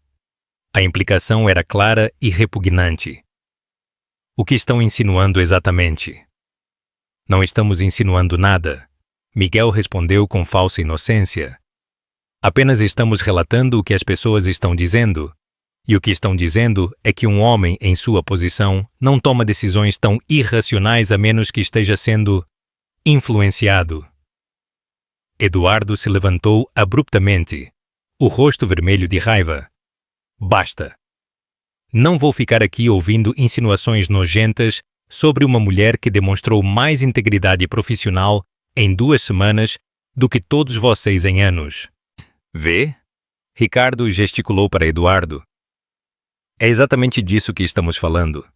A implicação era clara e repugnante. O que estão insinuando exatamente? Não estamos insinuando nada, Miguel respondeu com falsa inocência. Apenas estamos relatando o que as pessoas estão dizendo. E o que estão dizendo é que um homem em sua posição não toma decisões tão irracionais a menos que esteja sendo influenciado. Eduardo se levantou abruptamente, o rosto vermelho de raiva. Basta! Não vou ficar aqui ouvindo insinuações nojentas sobre uma mulher que demonstrou mais integridade profissional em 2 semanas do que todos vocês em anos. Vê? Ricardo gesticulou para Eduardo. É exatamente disso que estamos falando.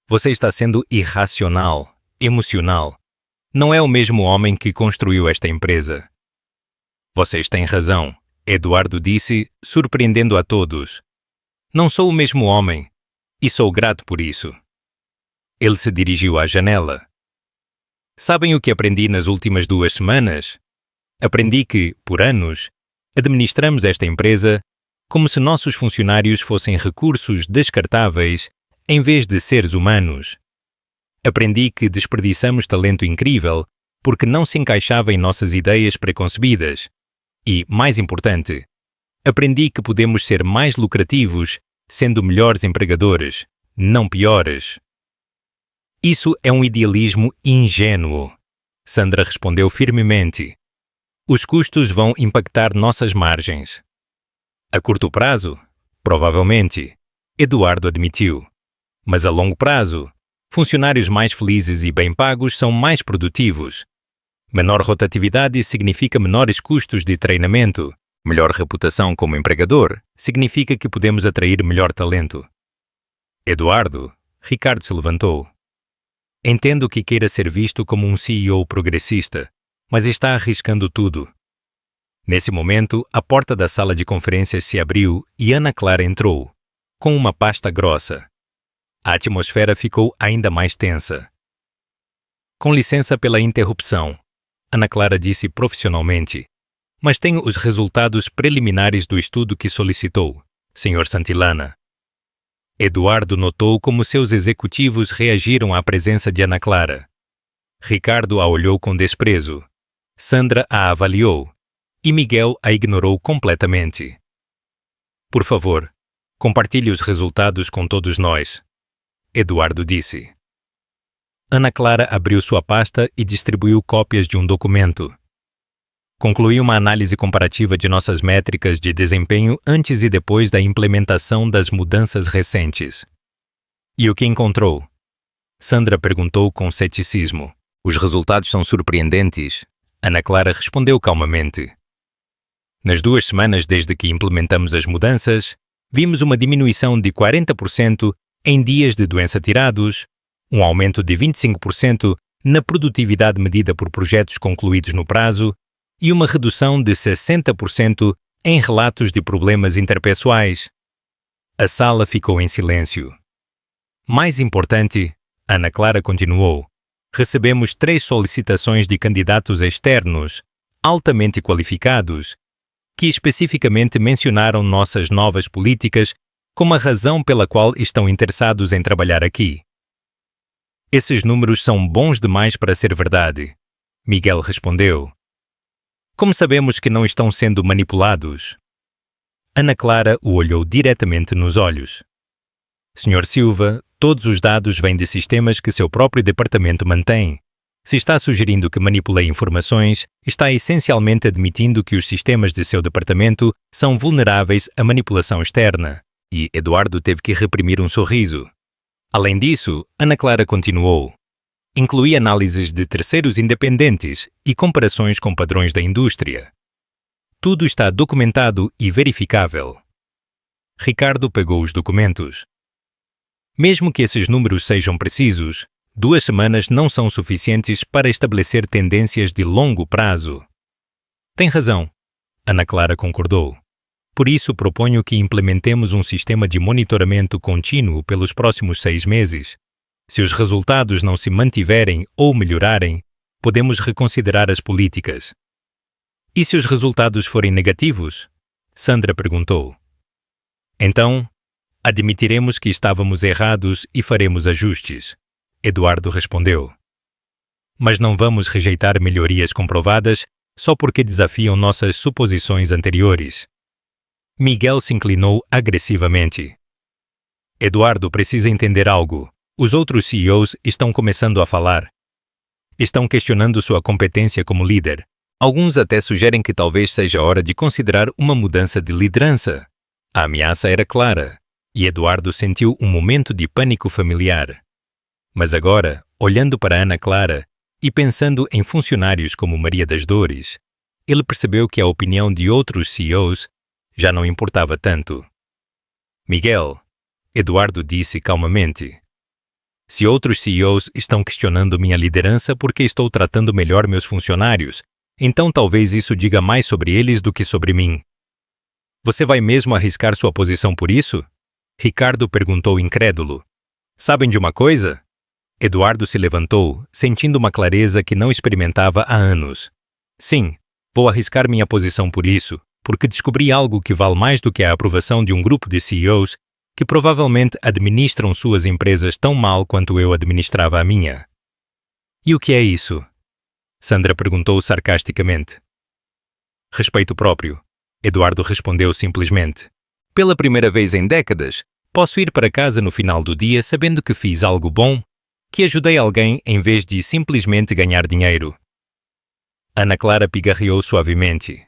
Você está sendo irracional, emocional. Não é o mesmo homem que construiu esta empresa. Vocês têm razão, Eduardo disse, surpreendendo a todos. Não sou o mesmo homem, e sou grato por isso. Ele se dirigiu à janela. Sabem o que aprendi nas últimas 2 semanas? Aprendi que, por anos, administramos esta empresa como se nossos funcionários fossem recursos descartáveis em vez de seres humanos. Aprendi que desperdiçamos talento incrível porque não se encaixava em nossas ideias preconcebidas. E, mais importante, aprendi que podemos ser mais lucrativos sendo melhores empregadores, não piores. Isso é um idealismo ingênuo, Sandra respondeu firmemente. Os custos vão impactar nossas margens. A curto prazo, provavelmente, Eduardo admitiu. Mas a longo prazo, funcionários mais felizes e bem pagos são mais produtivos. Menor rotatividade significa menores custos de treinamento. Melhor reputação como empregador significa que podemos atrair melhor talento. Eduardo, Ricardo se levantou. Entendo que queira ser visto como um CEO progressista, mas está arriscando tudo. Nesse momento, a porta da sala de conferências se abriu e Ana Clara entrou, com uma pasta grossa. A atmosfera ficou ainda mais tensa. Com licença pela interrupção, Ana Clara disse profissionalmente, mas tenho os resultados preliminares do estudo que solicitou, Sr. Santillana. Eduardo notou como seus executivos reagiram à presença de Ana Clara. Ricardo a olhou com desprezo. Sandra a avaliou. E Miguel a ignorou completamente. Por favor, compartilhe os resultados com todos nós, Eduardo disse. Ana Clara abriu sua pasta e distribuiu cópias de um documento. Concluí uma análise comparativa de nossas métricas de desempenho antes e depois da implementação das mudanças recentes. E o que encontrou? Sandra perguntou com ceticismo. Os resultados são surpreendentes, Ana Clara respondeu calmamente. Nas 2 semanas desde que implementamos as mudanças, vimos uma diminuição de 40% em dias de doença tirados, um aumento de 25% na produtividade medida por projetos concluídos no prazo e uma redução de 60% em relatos de problemas interpessoais. A sala ficou em silêncio. Mais importante, Ana Clara continuou, recebemos 3 solicitações de candidatos externos, altamente qualificados, que especificamente mencionaram nossas novas políticas como a razão pela qual estão interessados em trabalhar aqui. Esses números são bons demais para ser verdade, Miguel respondeu. Como sabemos que não estão sendo manipulados? Ana Clara o olhou diretamente nos olhos. Sr. Silva, todos os dados vêm de sistemas que seu próprio departamento mantém. Se está sugerindo que manipulei informações, está essencialmente admitindo que os sistemas de seu departamento são vulneráveis à manipulação externa. E Eduardo teve que reprimir um sorriso. Além disso, Ana Clara continuou. Incluí análises de terceiros independentes e comparações com padrões da indústria. Tudo está documentado e verificável. Ricardo pegou os documentos. Mesmo que esses números sejam precisos, 2 semanas não são suficientes para estabelecer tendências de longo prazo. Tem razão, Ana Clara concordou. Por isso proponho que implementemos um sistema de monitoramento contínuo pelos próximos 6 meses. Se os resultados não se mantiverem ou melhorarem, podemos reconsiderar as políticas. E se os resultados forem negativos? Sandra perguntou. Então, admitiremos que estávamos errados e faremos ajustes, Eduardo respondeu. Mas não vamos rejeitar melhorias comprovadas só porque desafiam nossas suposições anteriores. Miguel se inclinou agressivamente. Eduardo precisa entender algo. Os outros CEOs estão começando a falar. Estão questionando sua competência como líder. Alguns até sugerem que talvez seja hora de considerar uma mudança de liderança. A ameaça era clara, e Eduardo sentiu um momento de pânico familiar. Mas agora, olhando para Ana Clara e pensando em funcionários como Maria das Dores, ele percebeu que a opinião de outros CEOs já não importava tanto. Miguel, Eduardo disse calmamente, se outros CEOs estão questionando minha liderança porque estou tratando melhor meus funcionários, então talvez isso diga mais sobre eles do que sobre mim. Você vai mesmo arriscar sua posição por isso? Ricardo perguntou incrédulo. Sabem de uma coisa? Eduardo se levantou, sentindo uma clareza que não experimentava há anos. Sim, vou arriscar minha posição por isso, porque descobri algo que vale mais do que a aprovação de um grupo de CEOs que provavelmente administram suas empresas tão mal quanto eu administrava a minha. E o que é isso? Sandra perguntou sarcasticamente. Respeito próprio. Eduardo respondeu simplesmente. Pela primeira vez em décadas, posso ir para casa no final do dia sabendo que fiz algo bom, que ajudei alguém em vez de simplesmente ganhar dinheiro. Ana Clara pigarreou suavemente.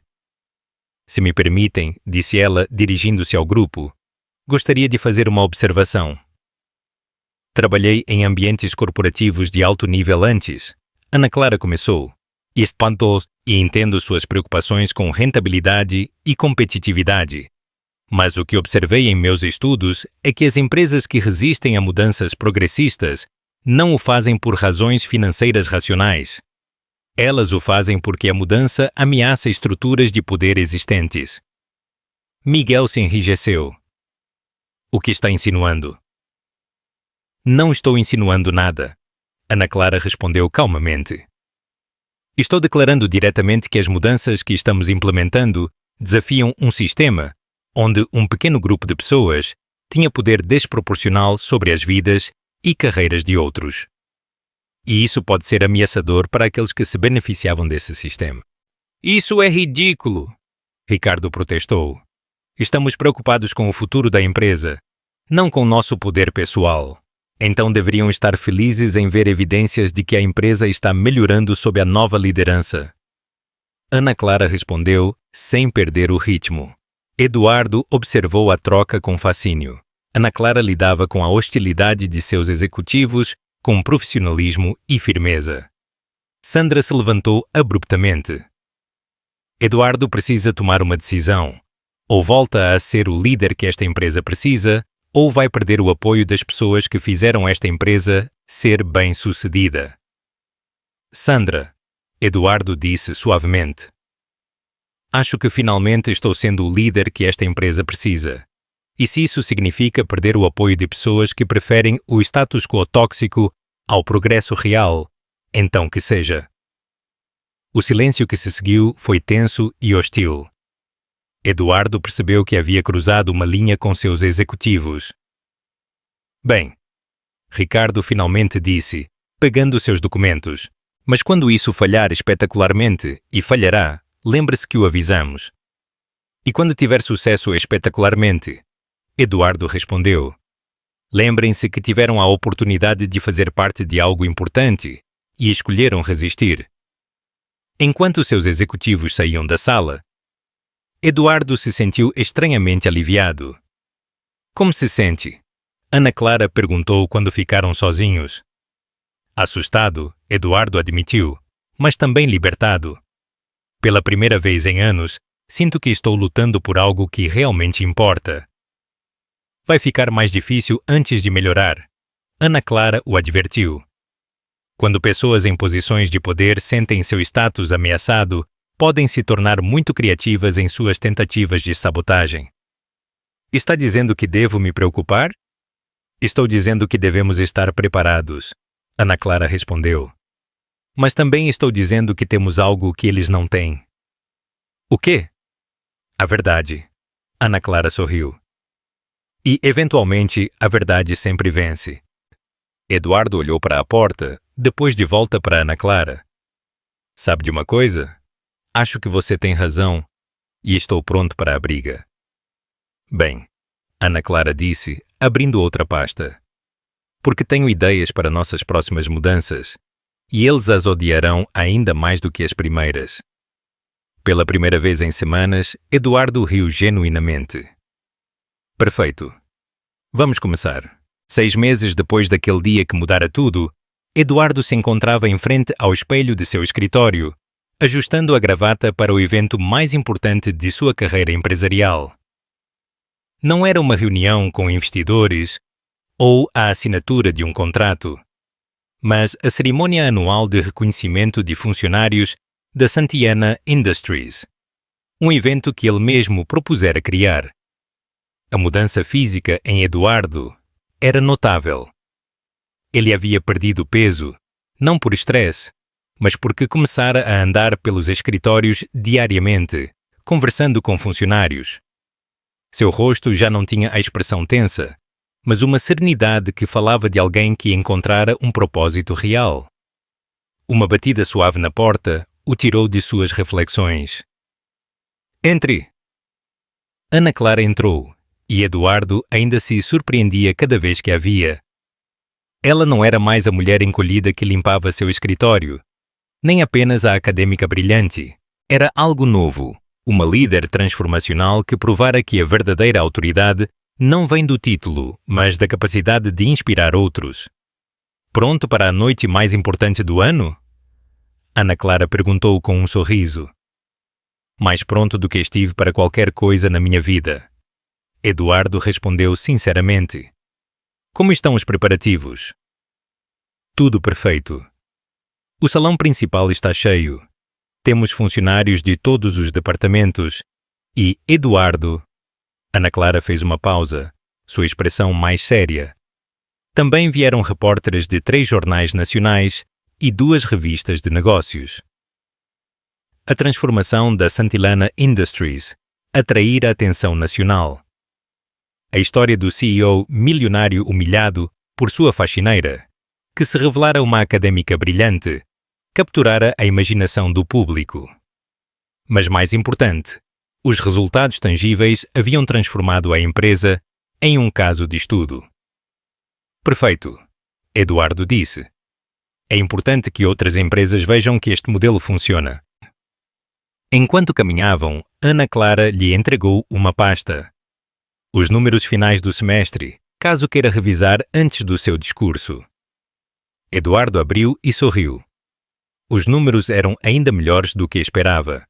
Se me permitem, disse ela, dirigindo-se ao grupo, gostaria de fazer uma observação. Trabalhei em ambientes corporativos de alto nível antes. Ana Clara começou. Espantou e entendo suas preocupações com rentabilidade e competitividade. Mas o que observei em meus estudos é que as empresas que resistem a mudanças progressistas não o fazem por razões financeiras racionais. Elas o fazem porque a mudança ameaça estruturas de poder existentes. Miguel se enrijeceu. O que está insinuando? Não estou insinuando nada. Ana Clara respondeu calmamente. Estou declarando diretamente que as mudanças que estamos implementando desafiam um sistema onde um pequeno grupo de pessoas tinha poder desproporcional sobre as vidas e carreiras de outros. E isso pode ser ameaçador para aqueles que se beneficiavam desse sistema. Isso é ridículo! Ricardo protestou. Estamos preocupados com o futuro da empresa, não com nosso poder pessoal. Então deveriam estar felizes em ver evidências de que a empresa está melhorando sob a nova liderança. Ana Clara respondeu, sem perder o ritmo. Eduardo observou a troca com fascínio. Ana Clara lidava com a hostilidade de seus executivos com profissionalismo e firmeza. Sandra se levantou abruptamente. Eduardo precisa tomar uma decisão. Ou volta a ser o líder que esta empresa precisa, ou vai perder o apoio das pessoas que fizeram esta empresa ser bem-sucedida. Sandra, Eduardo disse suavemente. Acho que finalmente estou sendo o líder que esta empresa precisa. E se isso significa perder o apoio de pessoas que preferem o status quo tóxico ao progresso real, então que seja. O silêncio que se seguiu foi tenso e hostil. Eduardo percebeu que havia cruzado uma linha com seus executivos. Bem, Ricardo finalmente disse, pegando seus documentos, mas quando isso falhar espetacularmente, e falhará, lembre-se que o avisamos. E quando tiver sucesso espetacularmente? Eduardo respondeu. Lembrem-se que tiveram a oportunidade de fazer parte de algo importante e escolheram resistir. Enquanto seus executivos saíam da sala, Eduardo se sentiu estranhamente aliviado. Como se sente? Ana Clara perguntou quando ficaram sozinhos. Assustado, Eduardo admitiu, mas também libertado. Pela primeira vez em anos, sinto que estou lutando por algo que realmente importa. Vai ficar mais difícil antes de melhorar. Ana Clara o advertiu. Quando pessoas em posições de poder sentem seu status ameaçado, podem se tornar muito criativas em suas tentativas de sabotagem. Está dizendo que devo me preocupar? Estou dizendo que devemos estar preparados, Ana Clara respondeu. Mas também estou dizendo que temos algo que eles não têm. O quê? A verdade. Ana Clara sorriu. E, eventualmente, a verdade sempre vence. Eduardo olhou para a porta, depois de volta para Ana Clara. Sabe de uma coisa? Acho que você tem razão e estou pronto para a briga. Bem, Ana Clara disse, abrindo outra pasta. Porque tenho ideias para nossas próximas mudanças e eles as odiarão ainda mais do que as primeiras. Pela primeira vez em semanas, Eduardo riu genuinamente. Perfeito. Vamos começar. 6 meses depois daquele dia que mudara tudo, Eduardo se encontrava em frente ao espelho de seu escritório, ajustando a gravata para o evento mais importante de sua carreira empresarial. Não era uma reunião com investidores ou a assinatura de um contrato, mas a cerimônia anual de reconhecimento de funcionários da Santillana Industries, um evento que ele mesmo propusera criar. A mudança física em Eduardo era notável. Ele havia perdido peso, não por estresse, mas porque começara a andar pelos escritórios diariamente, conversando com funcionários. Seu rosto já não tinha a expressão tensa, mas uma serenidade que falava de alguém que encontrara um propósito real. Uma batida suave na porta o tirou de suas reflexões. Entre! Ana Clara entrou, e Eduardo ainda se surpreendia cada vez que a via. Ela não era mais a mulher encolhida que limpava seu escritório, nem apenas a acadêmica brilhante. Era algo novo, uma líder transformacional que provara que a verdadeira autoridade não vem do título, mas da capacidade de inspirar outros. Pronto para a noite mais importante do ano? Ana Clara perguntou com um sorriso. Mais pronto do que estive para qualquer coisa na minha vida. Eduardo respondeu sinceramente. Como estão os preparativos? Tudo perfeito. O salão principal está cheio. Temos funcionários de todos os departamentos e Eduardo... Ana Clara fez uma pausa, sua expressão mais séria. Também vieram repórteres de 3 jornais nacionais e 2 revistas de negócios. A transformação da Santillana Industries atraíra a atenção nacional. A história do CEO milionário humilhado por sua faxineira, que se revelara uma acadêmica brilhante, capturara a imaginação do público. Mas mais importante, os resultados tangíveis haviam transformado a empresa em um caso de estudo. Perfeito, Eduardo disse. É importante que outras empresas vejam que este modelo funciona. Enquanto caminhavam, Ana Clara lhe entregou uma pasta. Os números finais do semestre, caso queira revisar antes do seu discurso. Eduardo abriu e sorriu. Os números eram ainda melhores do que esperava.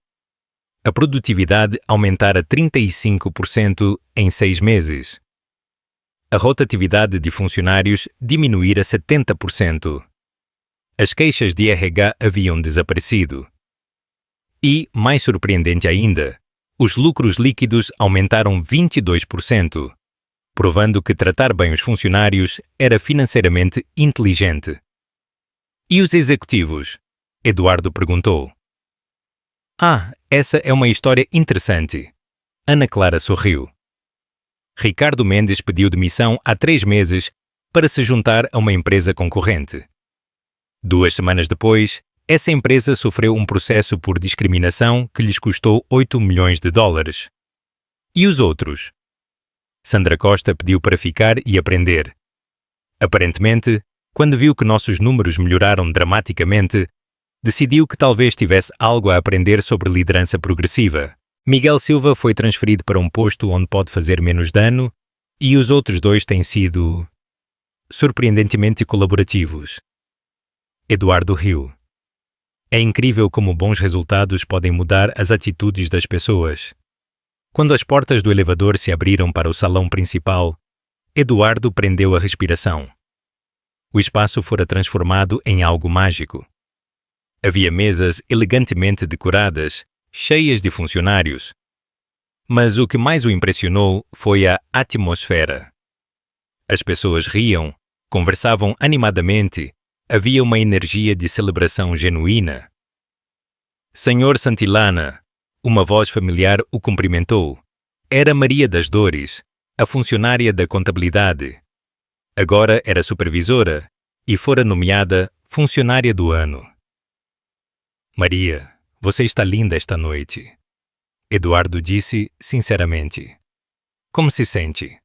A produtividade aumentara 35% em 6 meses. A rotatividade de funcionários diminuíra 70%. As queixas de RH haviam desaparecido. E, mais surpreendente ainda, os lucros líquidos aumentaram 22%, provando que tratar bem os funcionários era financeiramente inteligente. E os executivos? Eduardo perguntou. Essa é uma história interessante. Ana Clara sorriu. Ricardo Mendes pediu demissão há 3 meses para se juntar a uma empresa concorrente. 2 semanas depois, essa empresa sofreu um processo por discriminação que lhes custou 8 milhões de dólares. E os outros? Sandra Costa pediu para ficar e aprender. Aparentemente, quando viu que nossos números melhoraram dramaticamente, decidiu que talvez tivesse algo a aprender sobre liderança progressiva. Miguel Silva foi transferido para um posto onde pode fazer menos dano e os outros 2 têm sido surpreendentemente colaborativos. Eduardo riu. É incrível como bons resultados podem mudar as atitudes das pessoas. Quando as portas do elevador se abriram para o salão principal, Eduardo prendeu a respiração. O espaço fora transformado em algo mágico. Havia mesas elegantemente decoradas, cheias de funcionários. Mas o que mais o impressionou foi a atmosfera. As pessoas riam, conversavam animadamente, havia uma energia de celebração genuína. Senhor Santillana, uma voz familiar o cumprimentou. Era Maria das Dores, a funcionária da contabilidade. Agora era supervisora e fora nomeada funcionária do ano. Maria, você está linda esta noite. Eduardo disse sinceramente. Como se sente?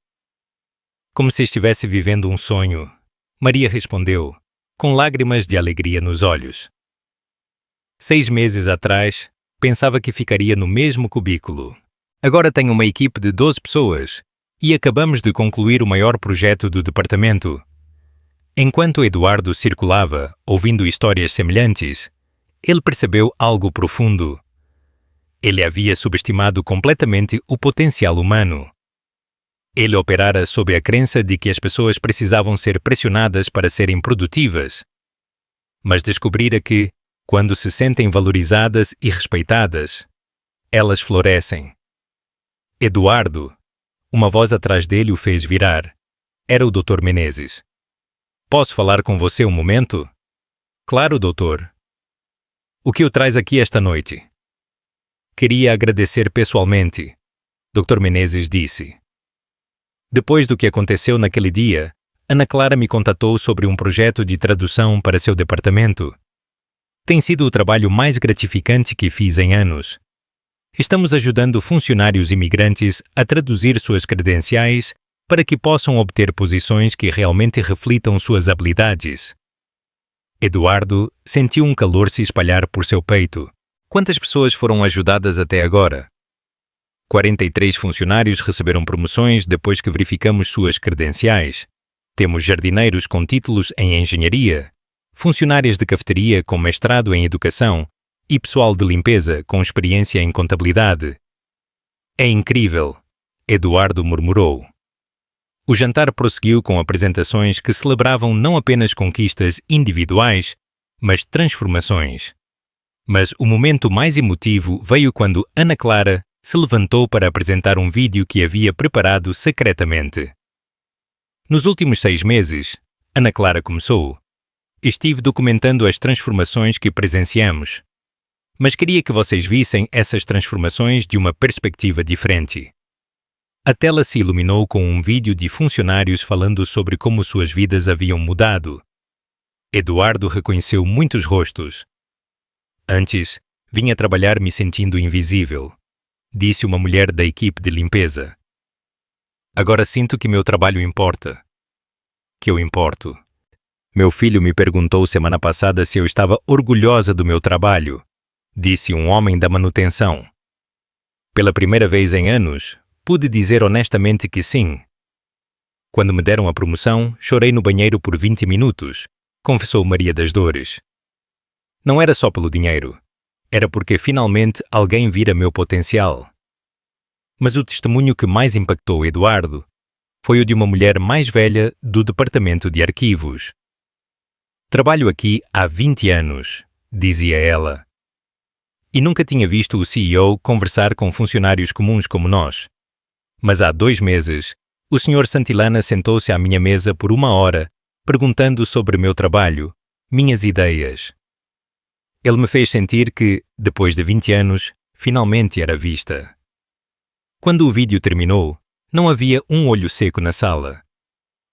Como se estivesse vivendo um sonho. Maria respondeu, com lágrimas de alegria nos olhos. 6 meses atrás, pensava que ficaria no mesmo cubículo. Agora tenho uma equipe de 12 pessoas e acabamos de concluir o maior projeto do departamento. Enquanto Eduardo circulava, ouvindo histórias semelhantes, ele percebeu algo profundo. Ele havia subestimado completamente o potencial humano. Ele operara sob a crença de que as pessoas precisavam ser pressionadas para serem produtivas. Mas descobrira que, quando se sentem valorizadas e respeitadas, elas florescem. Eduardo, uma voz atrás dele o fez virar. Era o Dr. Menezes. Posso falar com você um momento? Claro, doutor. O que o traz aqui esta noite? Queria agradecer pessoalmente, Dr. Menezes disse. Depois do que aconteceu naquele dia, Ana Clara me contatou sobre um projeto de tradução para seu departamento. Tem sido o trabalho mais gratificante que fiz em anos. Estamos ajudando funcionários imigrantes a traduzir suas credenciais para que possam obter posições que realmente reflitam suas habilidades. Eduardo sentiu um calor se espalhar por seu peito. Quantas pessoas foram ajudadas até agora? 43 funcionários receberam promoções depois que verificamos suas credenciais. Temos jardineiros com títulos em engenharia, funcionárias de cafeteria com mestrado em educação e pessoal de limpeza com experiência em contabilidade. É incrível, Eduardo murmurou. O jantar prosseguiu com apresentações que celebravam não apenas conquistas individuais, mas transformações. Mas o momento mais emotivo veio quando Ana Clara se levantou para apresentar um vídeo que havia preparado secretamente. Nos últimos 6 meses, Ana Clara começou. Estive documentando as transformações que presenciamos. Mas queria que vocês vissem essas transformações de uma perspectiva diferente. A tela se iluminou com um vídeo de funcionários falando sobre como suas vidas haviam mudado. Eduardo reconheceu muitos rostos. Antes, vinha trabalhar me sentindo invisível, disse uma mulher da equipe de limpeza. Agora sinto que meu trabalho importa. Que eu importo. Meu filho me perguntou semana passada se eu estava orgulhosa do meu trabalho, disse um homem da manutenção. Pela primeira vez em anos, pude dizer honestamente que sim. Quando me deram a promoção, chorei no banheiro por 20 minutos, confessou Maria das Dores. Não era só pelo dinheiro. Era porque finalmente alguém vira meu potencial. Mas o testemunho que mais impactou Eduardo foi o de uma mulher mais velha do departamento de arquivos. Trabalho aqui há 20 anos, dizia ela. E nunca tinha visto o CEO conversar com funcionários comuns como nós. Mas há 2 meses, o Sr. Santilana sentou-se à minha mesa por 1 hora, perguntando sobre meu trabalho, minhas ideias. Ele me fez sentir que, depois de 20 anos, finalmente era vista. Quando o vídeo terminou, não havia um olho seco na sala.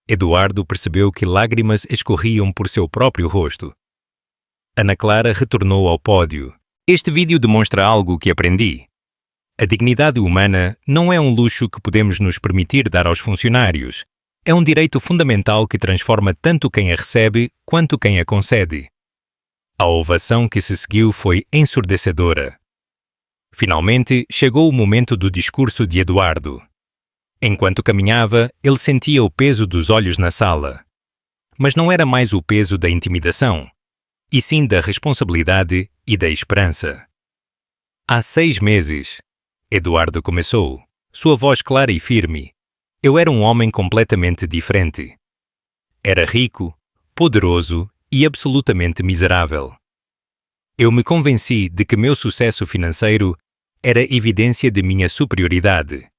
Eduardo percebeu que lágrimas escorriam por seu próprio rosto. Ana Clara retornou ao pódio. Este vídeo demonstra algo que aprendi. A dignidade humana não é um luxo que podemos nos permitir dar aos funcionários. É um direito fundamental que transforma tanto quem a recebe quanto quem a concede. A ovação que se seguiu foi ensurdecedora. Finalmente, chegou o momento do discurso de Eduardo. Enquanto caminhava, ele sentia o peso dos olhos na sala. Mas não era mais o peso da intimidação, e sim da responsabilidade e da esperança. Há 6 meses, Eduardo começou, sua voz clara e firme. Eu era um homem completamente diferente. Era rico, poderoso e absolutamente miserável. Eu me convenci de que meu sucesso financeiro era evidência de minha superioridade.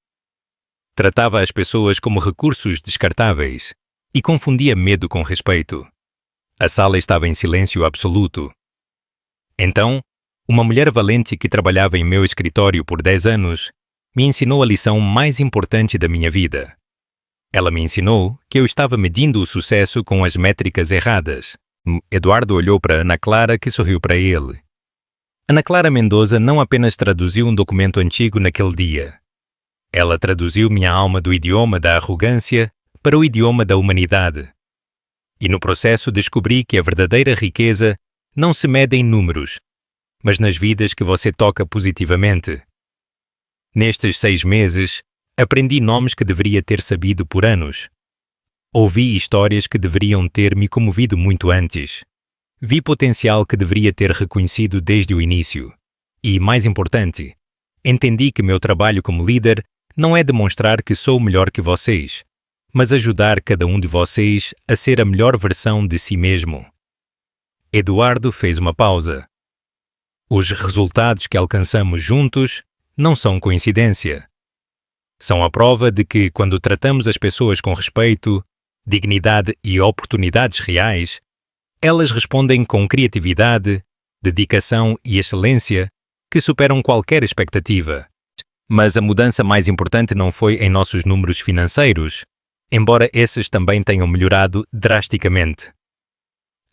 Tratava as pessoas como recursos descartáveis e confundia medo com respeito. A sala estava em silêncio absoluto. Então, uma mulher valente que trabalhava em meu escritório por 10 anos me ensinou a lição mais importante da minha vida. Ela me ensinou que eu estava medindo o sucesso com as métricas erradas. Eduardo olhou para Ana Clara, que sorriu para ele. Ana Clara Mendoza não apenas traduziu um documento antigo naquele dia. Ela traduziu minha alma do idioma da arrogância para o idioma da humanidade. E no processo descobri que a verdadeira riqueza não se mede em números, mas nas vidas que você toca positivamente. Nestes 6 meses, aprendi nomes que deveria ter sabido por anos. Ouvi histórias que deveriam ter me comovido muito antes. Vi potencial que deveria ter reconhecido desde o início. E, mais importante, entendi que meu trabalho como líder não é demonstrar que sou melhor que vocês, mas ajudar cada um de vocês a ser a melhor versão de si mesmo. Eduardo fez uma pausa. Os resultados que alcançamos juntos não são coincidência. São a prova de que, quando tratamos as pessoas com respeito, dignidade e oportunidades reais, elas respondem com criatividade, dedicação e excelência que superam qualquer expectativa. Mas a mudança mais importante não foi em nossos números financeiros, embora esses também tenham melhorado drasticamente.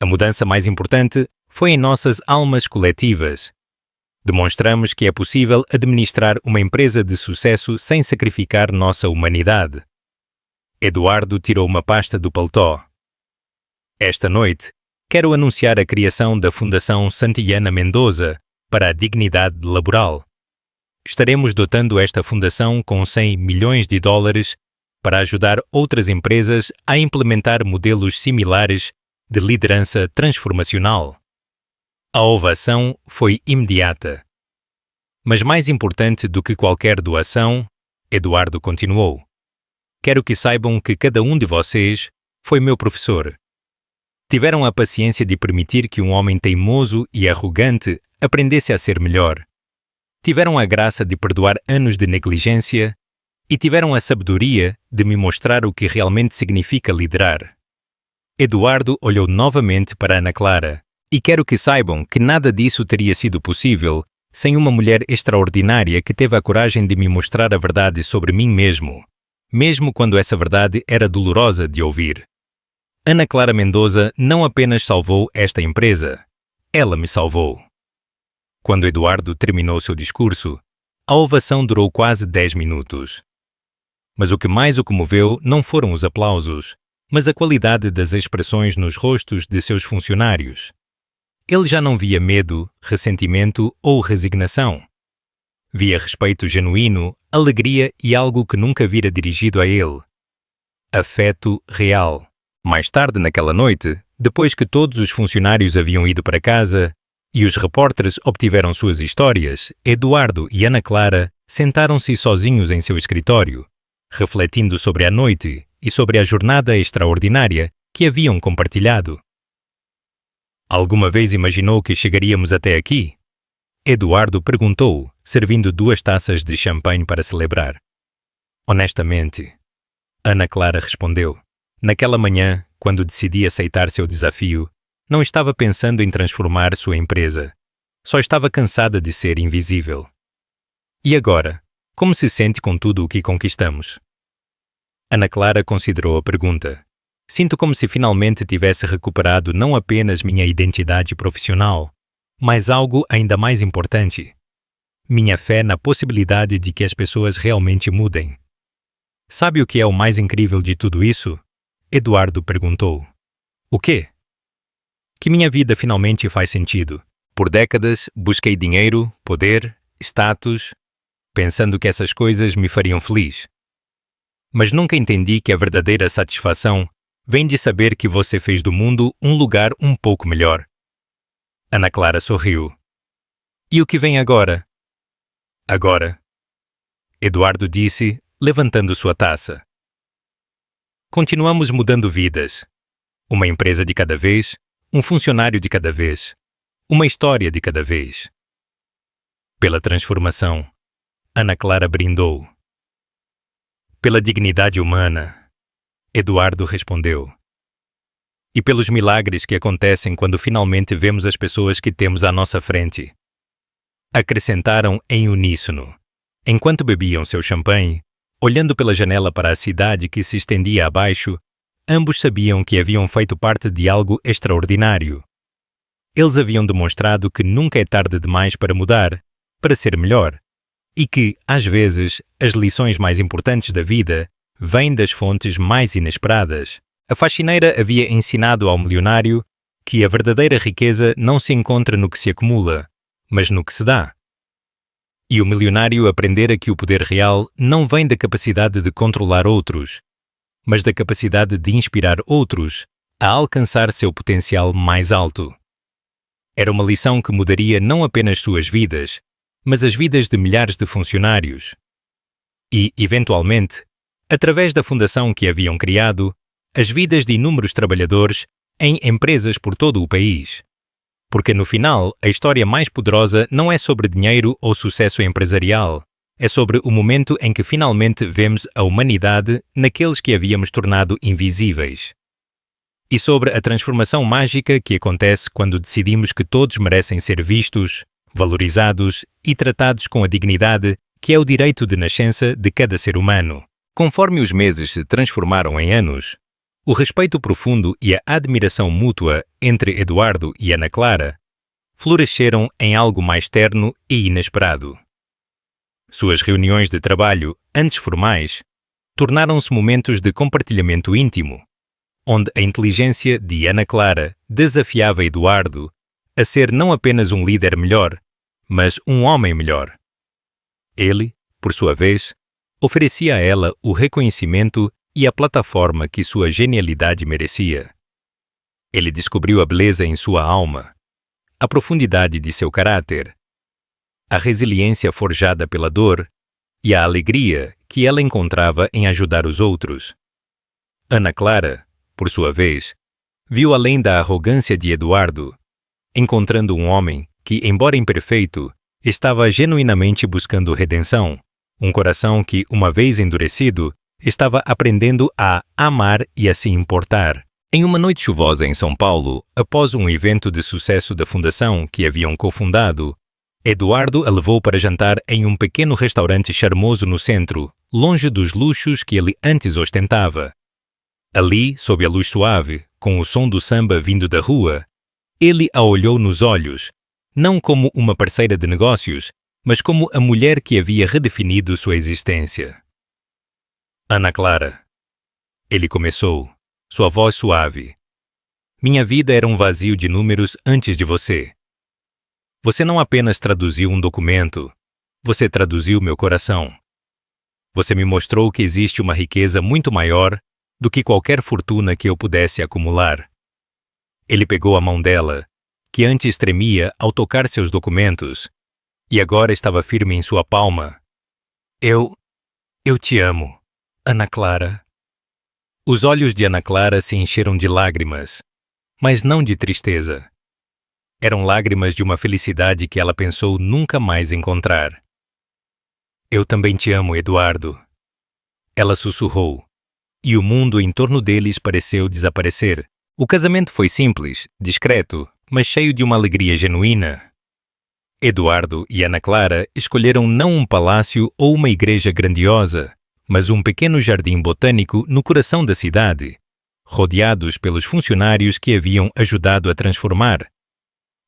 A mudança mais importante foi em nossas almas coletivas. Demonstramos que é possível administrar uma empresa de sucesso sem sacrificar nossa humanidade. Eduardo tirou uma pasta do paletó. Esta noite, quero anunciar a criação da Fundação Santillana Mendoza para a Dignidade Laboral. Estaremos dotando esta fundação com 100 milhões de dólares para ajudar outras empresas a implementar modelos similares de liderança transformacional. A ovação foi imediata. Mas mais importante do que qualquer doação, Eduardo continuou, quero que saibam que cada um de vocês foi meu professor. Tiveram a paciência de permitir que um homem teimoso e arrogante aprendesse a ser melhor. Tiveram a graça de perdoar anos de negligência e tiveram a sabedoria de me mostrar o que realmente significa liderar. Eduardo olhou novamente para Ana Clara e quero que saibam que nada disso teria sido possível sem uma mulher extraordinária que teve a coragem de me mostrar a verdade sobre mim mesmo quando essa verdade era dolorosa de ouvir. Ana Clara Mendoza não apenas salvou esta empresa, ela me salvou. Quando Eduardo terminou seu discurso, a ovação durou quase 10 minutos. Mas o que mais o comoveu não foram os aplausos, mas a qualidade das expressões nos rostos de seus funcionários. Ele já não via medo, ressentimento ou resignação. Via respeito genuíno, alegria e algo que nunca vira dirigido a ele. Afeto real. Mais tarde naquela noite, depois que todos os funcionários haviam ido para casa e os repórteres obtiveram suas histórias, Eduardo e Ana Clara sentaram-se sozinhos em seu escritório, refletindo sobre a noite e sobre a jornada extraordinária que haviam compartilhado. Alguma vez imaginou que chegaríamos até aqui? Eduardo perguntou, servindo 2 taças de champanhe para celebrar. Honestamente, Ana Clara respondeu. Naquela manhã, quando decidi aceitar seu desafio, não estava pensando em transformar sua empresa. Só estava cansada de ser invisível. E agora, como se sente com tudo o que conquistamos? Ana Clara considerou a pergunta. Sinto como se finalmente tivesse recuperado não apenas minha identidade profissional, mas algo ainda mais importante. Minha fé na possibilidade de que as pessoas realmente mudem. Sabe o que é o mais incrível de tudo isso? Eduardo perguntou. O quê? Que minha vida finalmente faz sentido. Por décadas, busquei dinheiro, poder, status, pensando que essas coisas me fariam feliz. Mas nunca entendi que a verdadeira satisfação vem de saber que você fez do mundo um lugar um pouco melhor. Ana Clara sorriu. E o que vem agora? Agora, Eduardo disse, levantando sua taça. Continuamos mudando vidas. Uma empresa de cada vez, um funcionário de cada vez, uma história de cada vez. Pela transformação, Ana Clara brindou. Pela dignidade humana, Eduardo respondeu. E pelos milagres que acontecem quando finalmente vemos as pessoas que temos à nossa frente. Acrescentaram em uníssono, enquanto bebiam seu champanhe, olhando pela janela para a cidade que se estendia abaixo, ambos sabiam que haviam feito parte de algo extraordinário. Eles haviam demonstrado que nunca é tarde demais para mudar, para ser melhor, e que, às vezes, as lições mais importantes da vida vêm das fontes mais inesperadas. A faxineira havia ensinado ao milionário que a verdadeira riqueza não se encontra no que se acumula, mas no que se dá. E o milionário aprendera que o poder real não vem da capacidade de controlar outros, mas da capacidade de inspirar outros a alcançar seu potencial mais alto. Era uma lição que mudaria não apenas suas vidas, mas as vidas de milhares de funcionários. E, eventualmente, através da fundação que haviam criado, as vidas de inúmeros trabalhadores em empresas por todo o país. Porque no final, a história mais poderosa não é sobre dinheiro ou sucesso empresarial, É sobre o momento em que finalmente vemos a humanidade naqueles que havíamos tornado invisíveis. E sobre a transformação mágica que acontece quando decidimos que todos merecem ser vistos, valorizados e tratados com a dignidade que é o direito de nascença de cada ser humano. Conforme os meses se transformaram em anos, o respeito profundo e a admiração mútua entre Eduardo e Ana Clara floresceram em algo mais terno e inesperado. Suas reuniões de trabalho, antes formais, tornaram-se momentos de compartilhamento íntimo, onde a inteligência de Ana Clara desafiava Eduardo a ser não apenas um líder melhor, mas um homem melhor. Ele, por sua vez, oferecia a ela o reconhecimento e a plataforma que sua genialidade merecia. Ele descobriu a beleza em sua alma, a profundidade de seu caráter, a resiliência forjada pela dor e a alegria que ela encontrava em ajudar os outros. Ana Clara, por sua vez, viu além da arrogância de Eduardo, encontrando um homem que, embora imperfeito, estava genuinamente buscando redenção, um coração que, uma vez endurecido, estava aprendendo a amar e a se importar. Em uma noite chuvosa em São Paulo, após um evento de sucesso da fundação que haviam cofundado, Eduardo a levou para jantar em um pequeno restaurante charmoso no centro, longe dos luxos que ele antes ostentava. Ali, sob a luz suave, com o som do samba vindo da rua, ele a olhou nos olhos, não como uma parceira de negócios, mas como a mulher que havia redefinido sua existência. Ana Clara. Ele começou, sua voz suave. Minha vida era um vazio de números antes de você. Você não apenas traduziu um documento, você traduziu meu coração. Você me mostrou que existe uma riqueza muito maior do que qualquer fortuna que eu pudesse acumular. Ele pegou a mão dela, que antes tremia ao tocar seus documentos, e agora estava firme em sua palma. Eu te amo, Ana Clara. Os olhos de Ana Clara se encheram de lágrimas, mas não de tristeza. Eram lágrimas de uma felicidade que ela pensou nunca mais encontrar. Eu também te amo, Eduardo. Ela sussurrou, e o mundo em torno deles pareceu desaparecer. O casamento foi simples, discreto, mas cheio de uma alegria genuína. Eduardo e Ana Clara escolheram não um palácio ou uma igreja grandiosa, mas um pequeno jardim botânico no coração da cidade, rodeados pelos funcionários que haviam ajudado a transformar,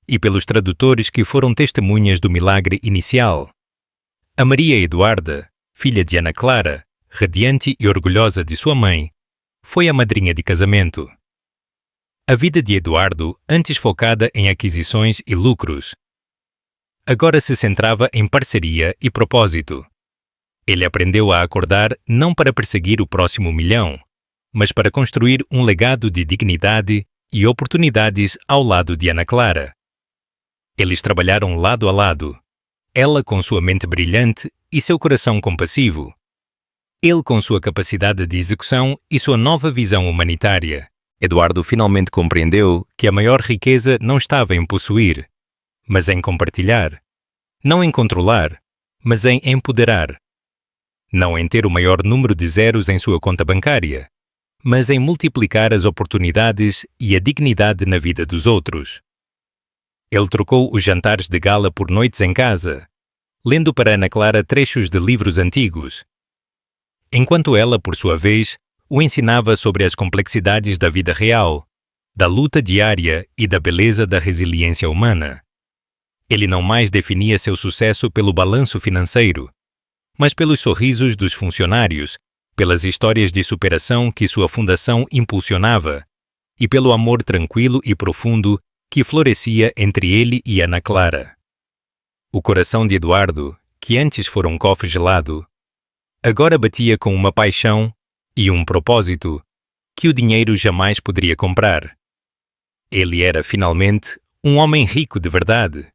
e pelos tradutores que foram testemunhas do milagre inicial. A Maria Eduarda, filha de Ana Clara, radiante e orgulhosa de sua mãe, foi a madrinha de casamento. A vida de Eduardo, antes focada em aquisições e lucros, agora se centrava em parceria e propósito. Ele aprendeu a acordar não para perseguir o próximo milhão, mas para construir um legado de dignidade e oportunidades ao lado de Ana Clara. Eles trabalharam lado a lado, ela com sua mente brilhante e seu coração compassivo, ele com sua capacidade de execução e sua nova visão humanitária. Eduardo finalmente compreendeu que a maior riqueza não estava em possuir, mas em compartilhar. Não em controlar, mas em empoderar. Não em ter o maior número de zeros em sua conta bancária, mas em multiplicar as oportunidades e a dignidade na vida dos outros. Ele trocou os jantares de gala por noites em casa, lendo para Ana Clara trechos de livros antigos, enquanto ela, por sua vez, o ensinava sobre as complexidades da vida real, da luta diária e da beleza da resiliência humana. Ele não mais definia seu sucesso pelo balanço financeiro, mas pelos sorrisos dos funcionários, pelas histórias de superação que sua fundação impulsionava e pelo amor tranquilo e profundo que florescia entre ele e Ana Clara. O coração de Eduardo, que antes fora um cofre gelado, agora batia com uma paixão e um propósito que o dinheiro jamais poderia comprar. Ele era, finalmente, um homem rico de verdade.